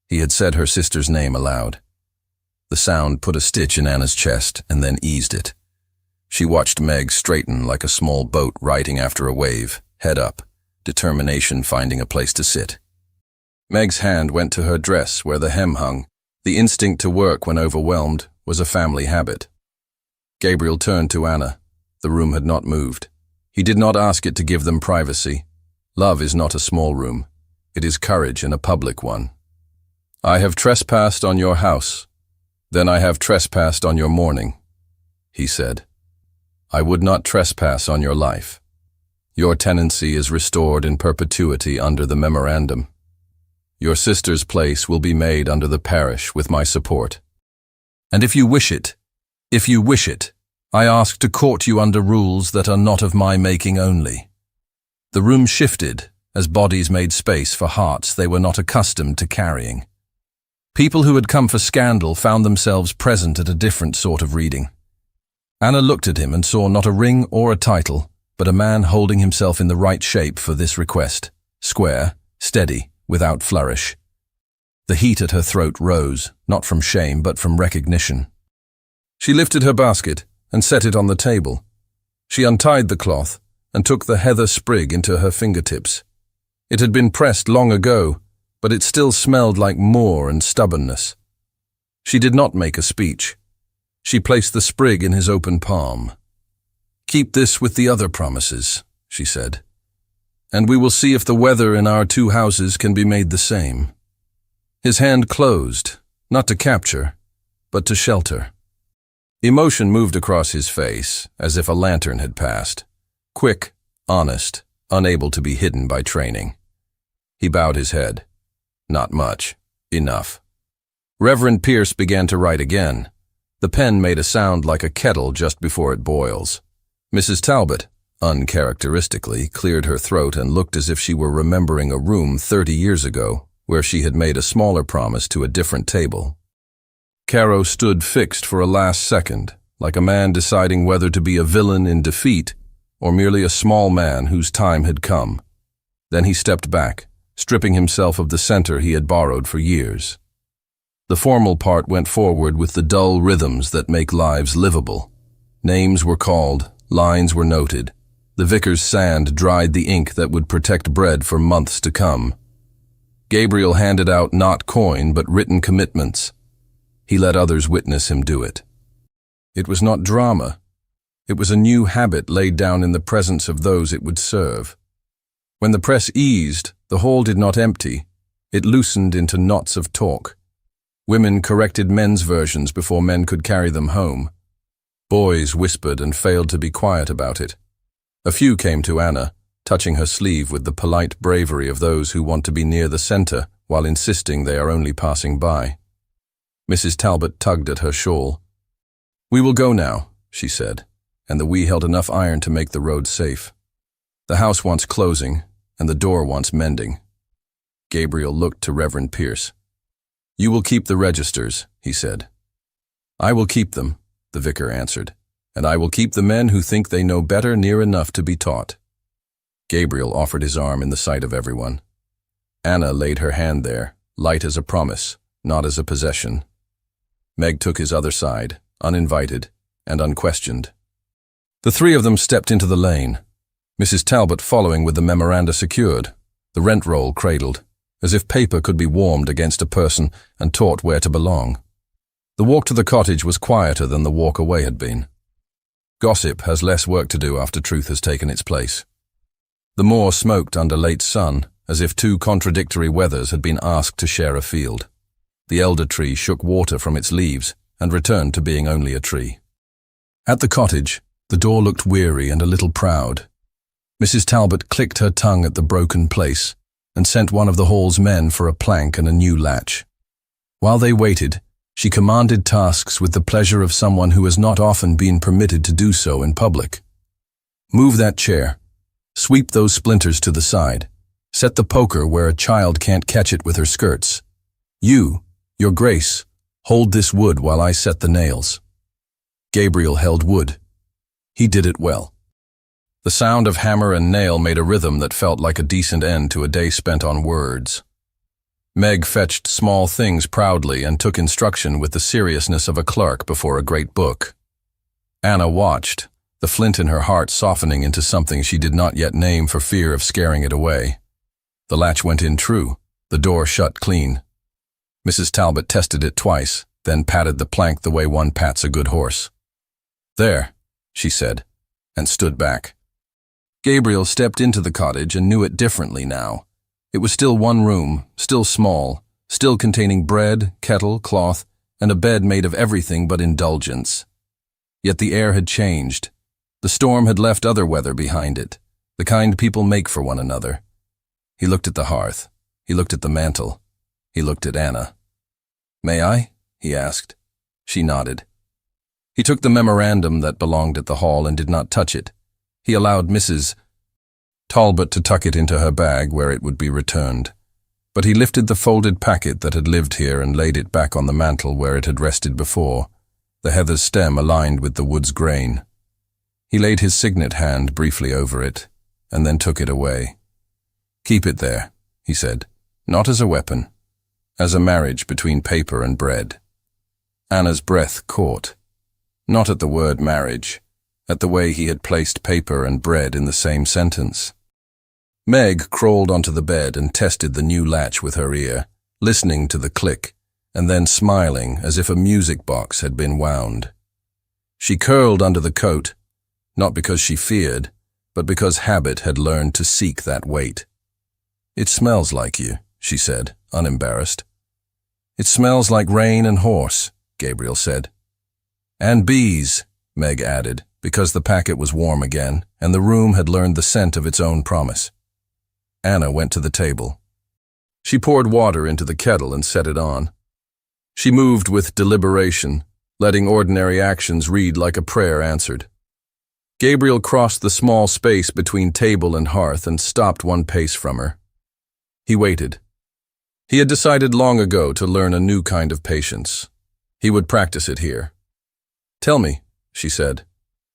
He had said her sister's name aloud. The sound put a stitch in Anna's chest and then eased it. She watched Meg straighten like a small boat riding after a wave, head up, determination finding a place to sit. Meg's hand went to her dress where the hem hung. The instinct to work when overwhelmed was a family habit. Gabriel turned to Anna. The room had not moved. He did not ask it to give them privacy. Love is not a small room. It is courage in a public one. "I have trespassed on your house. Then I have trespassed on your mourning," he said. "I would not trespass on your life. Your tenancy is restored in perpetuity under the memorandum. Your sister's place will be made under the parish with my support. And if you wish it, I ask to court you under rules that are not of my making only." The room shifted as bodies made space for hearts they were not accustomed to carrying. People who had come for scandal found themselves present at a different sort of reading. Anna looked at him and saw not a ring or a title, but a man holding himself in the right shape for this request, square, steady, without flourish. The heat at her throat rose, not from shame but from recognition. She lifted her basket and set it on the table. She untied the cloth and took the heather sprig into her fingertips. It had been pressed long ago, but it still smelled like moor and stubbornness. She did not make a speech. She placed the sprig in his open palm. "Keep this with the other promises," she said, "and we will see if the weather in our two houses can be made the same." His hand closed, not to capture, but to shelter. Emotion moved across his face, as if a lantern had passed. Quick, honest, unable to be hidden by training. He bowed his head. "Not much. Enough." Reverend Pierce began to write again. The pen made a sound like a kettle just before it boils. Mrs. Talbot, uncharacteristically, cleared her throat and looked as if she were remembering a room 30 years ago, where she had made a smaller promise to a different table. Caro stood fixed for a last second, like a man deciding whether to be a villain in defeat or merely a small man whose time had come. Then he stepped back, stripping himself of the center he had borrowed for years. The formal part went forward with the dull rhythms that make lives livable. Names were called, lines were noted, The vicar's sand dried the ink that would protect bread for months to come. Gabriel handed out not coin but written commitments. He let others witness him do it. It was not drama. It was a new habit laid down in the presence of those it would serve. When the press eased, the hall did not empty. It loosened into knots of talk. Women corrected men's versions before men could carry them home. Boys whispered and failed to be quiet about it. A few came to Anna, touching her sleeve with the polite bravery of those who want to be near the center while insisting they are only passing by. Mrs. Talbot tugged at her shawl. "We will go now," she said, and the we held enough iron to make the road safe. "The house wants closing, and the door wants mending." Gabriel looked to Reverend Pierce. "You will keep the registers," he said. "I will keep them," the vicar answered, "and I will keep the men who think they know better near enough to be taught." Gabriel offered his arm in the sight of everyone. Anna laid her hand there, light as a promise, not as a possession. Meg took his other side, uninvited and unquestioned. The three of them stepped into the lane, Mrs. Talbot following with the memoranda secured, the rent roll cradled, as if paper could be warmed against a person and taught where to belong. The walk to the cottage was quieter than the walk away had been. Gossip has less work to do after truth has taken its place. The moor smoked under late sun, as if two contradictory weathers had been asked to share a field. The elder tree shook water from its leaves and returned to being only a tree. At the cottage, the door looked weary and a little proud. Mrs. Talbot clicked her tongue at the broken place and sent one of the hall's men for a plank and a new latch. While they waited, she commanded tasks with the pleasure of someone who has not often been permitted to do so in public. "Move that chair. Sweep those splinters to the side. Set the poker where a child can't catch it with her skirts. You, your grace, hold this wood while I set the nails." Gabriel held wood. He did it well. The sound of hammer and nail made a rhythm that felt like a decent end to a day spent on words. Meg fetched small things proudly and took instruction with the seriousness of a clerk before a great book. Anna watched, the flint in her heart softening into something she did not yet name for fear of scaring it away. The latch went in true, the door shut clean. Mrs. Talbot tested it twice, then patted the plank the way one pats a good horse. "There," she said, and stood back. Gabriel stepped into the cottage and knew it differently now. It was still one room, still small, still containing bread, kettle, cloth, and a bed made of everything but indulgence. Yet the air had changed. The storm had left other weather behind it, the kind people make for one another. He looked at the hearth. He looked at the mantel. He looked at Anna. "May I?" he asked. She nodded. He took the memorandum that belonged at the hall and did not touch it. He allowed Mrs. Talbot to tuck it into her bag where it would be returned. But he lifted the folded packet that had lived here and laid it back on the mantel where it had rested before, the heather's stem aligned with the wood's grain. He laid his signet hand briefly over it, and then took it away. "Keep it there," he said, "not as a weapon, as a marriage between paper and bread." Anna's breath caught, not at the word marriage, at the way he had placed paper and bread in the same sentence. Meg crawled onto the bed and tested the new latch with her ear, listening to the click, and then smiling as if a music box had been wound. She curled under the coat, not because she feared, but because habit had learned to seek that weight. "It smells like you," she said, unembarrassed. "It smells like rain and horse," Gabriel said. "And bees," Meg added, because the packet was warm again, and the room had learned the scent of its own promise. Anna went to the table. She poured water into the kettle and set it on. She moved with deliberation, letting ordinary actions read like a prayer answered. Gabriel crossed the small space between table and hearth and stopped one pace from her. He waited. He had decided long ago to learn a new kind of patience. He would practice it here. "Tell me," she said,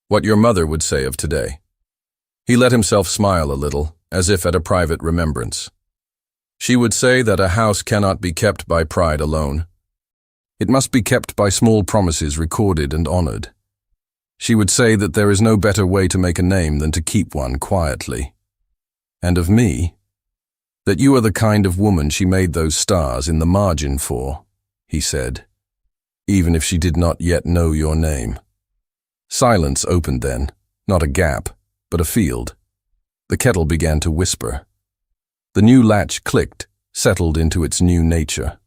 "what your mother would say of today." He let himself smile a little, as if at a private remembrance. She would say that a house cannot be kept by pride alone. It must be kept by small promises recorded and honored. She would say that there is no better way to make a name than to keep one quietly. And of me, that you are the kind of woman she made those stars in the margin for, he said, even if she did not yet know your name. Silence opened then, not a gap, but a field. The kettle began to whisper. The new latch clicked, settled into its new nature.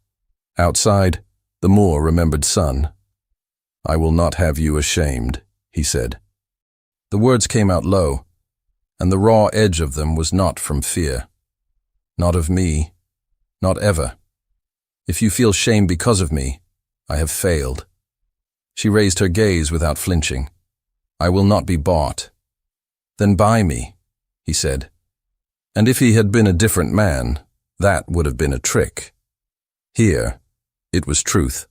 Outside, the moor remembered sun. I will not have you ashamed, he said. The words came out low, and the raw edge of them was not from fear. Not of me, not ever. If you feel shame because of me, I have failed. She raised her gaze without flinching. I will not be bought. Then buy me, he said. And if he had been a different man, that would have been a trick. Here, it was truth.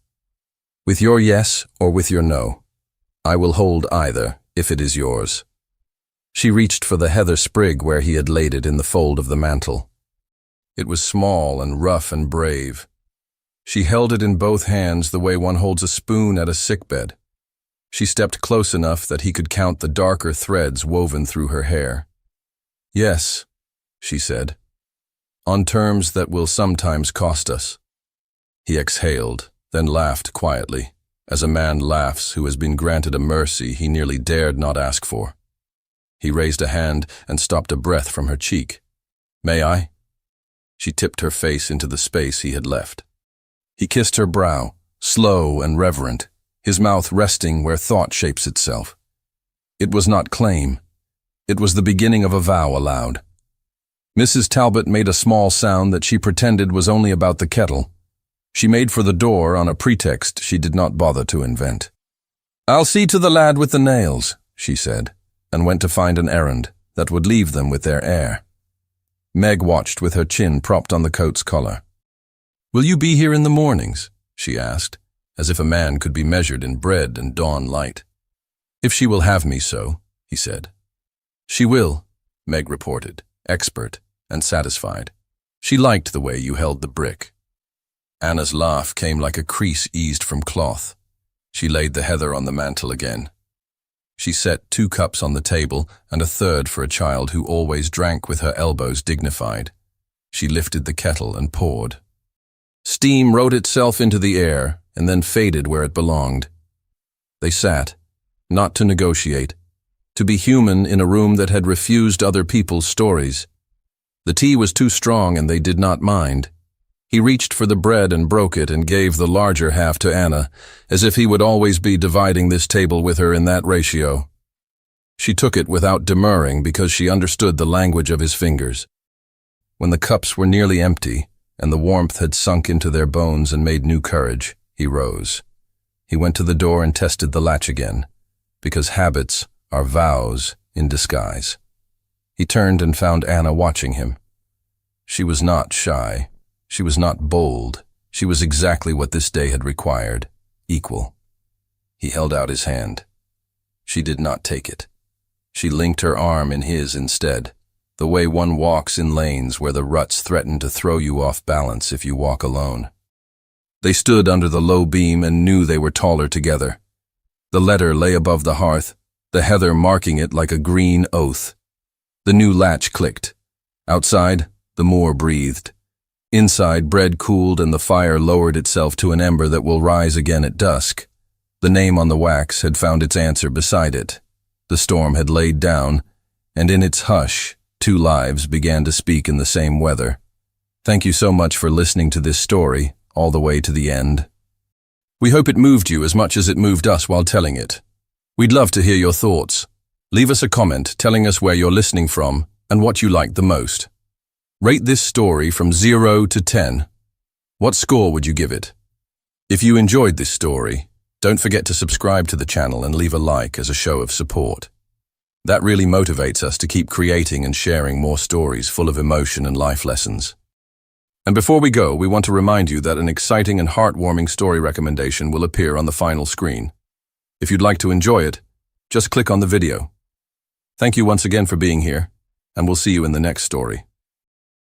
With your yes or with your no, I will hold either if it is yours. She reached for the heather sprig where he had laid it in the fold of the mantle. It was small and rough and brave. She held it in both hands the way one holds a spoon at a sickbed. She stepped close enough that he could count the darker threads woven through her hair. Yes, she said, on terms that will sometimes cost us. He exhaled, then laughed quietly, as a man laughs who has been granted a mercy he nearly dared not ask for. He raised a hand and stopped a breath from her cheek. May I? She tipped her face into the space he had left. He kissed her brow, slow and reverent, his mouth resting where thought shapes itself. It was not claim. It was the beginning of a vow aloud. Mrs. Talbot made a small sound that she pretended was only about the kettle. She made for the door on a pretext she did not bother to invent. I'll see to the lad with the nails, she said, and went to find an errand that would leave them with their heir. Meg watched with her chin propped on the coat's collar. Will you be here in the mornings? She asked, as if a man could be measured in bread and dawn light. If she will have me so, he said. She will, Meg reported, expert and satisfied. She liked the way you held the brick. Anna's laugh came like a crease eased from cloth. She laid the heather on the mantel again. She set 2 cups on the table and a third for a child who always drank with her elbows dignified. She lifted the kettle and poured. Steam wrote itself into the air and then faded where it belonged. They sat, not to negotiate, to be human in a room that had refused other people's stories. The tea was too strong and they did not mind. He reached for the bread and broke it and gave the larger half to Anna, as if he would always be dividing this table with her in that ratio. She took it without demurring because she understood the language of his fingers. When the cups were nearly empty, and the warmth had sunk into their bones and made new courage, he rose. He went to the door and tested the latch again, because habits are vows in disguise. He turned and found Anna watching him. She was not shy. She was not bold. She was exactly what this day had required, equal. He held out his hand. She did not take it. She linked her arm in his instead, the way one walks in lanes where the ruts threaten to throw you off balance if you walk alone. They stood under the low beam and knew they were taller together. The letter lay above the hearth, the heather marking it like a green oath. The new latch clicked. Outside, the moor breathed. Inside, bread cooled and the fire lowered itself to an ember that will rise again at dusk. The name on the wax had found its answer beside it. The storm had laid down, and in its hush, 2 lives began to speak in the same weather. Thank you so much for listening to this story, all the way to the end. We hope it moved you as much as it moved us while telling it. We'd love to hear your thoughts. Leave us a comment telling us where you're listening from and what you liked the most. Rate this story from 0 to 10. What score would you give it? If you enjoyed this story, don't forget to subscribe to the channel and leave a like as a show of support. That really motivates us to keep creating and sharing more stories full of emotion and life lessons. And before we go, we want to remind you that an exciting and heartwarming story recommendation will appear on the final screen. If you'd like to enjoy it, just click on the video. Thank you once again for being here, and we'll see you in the next story.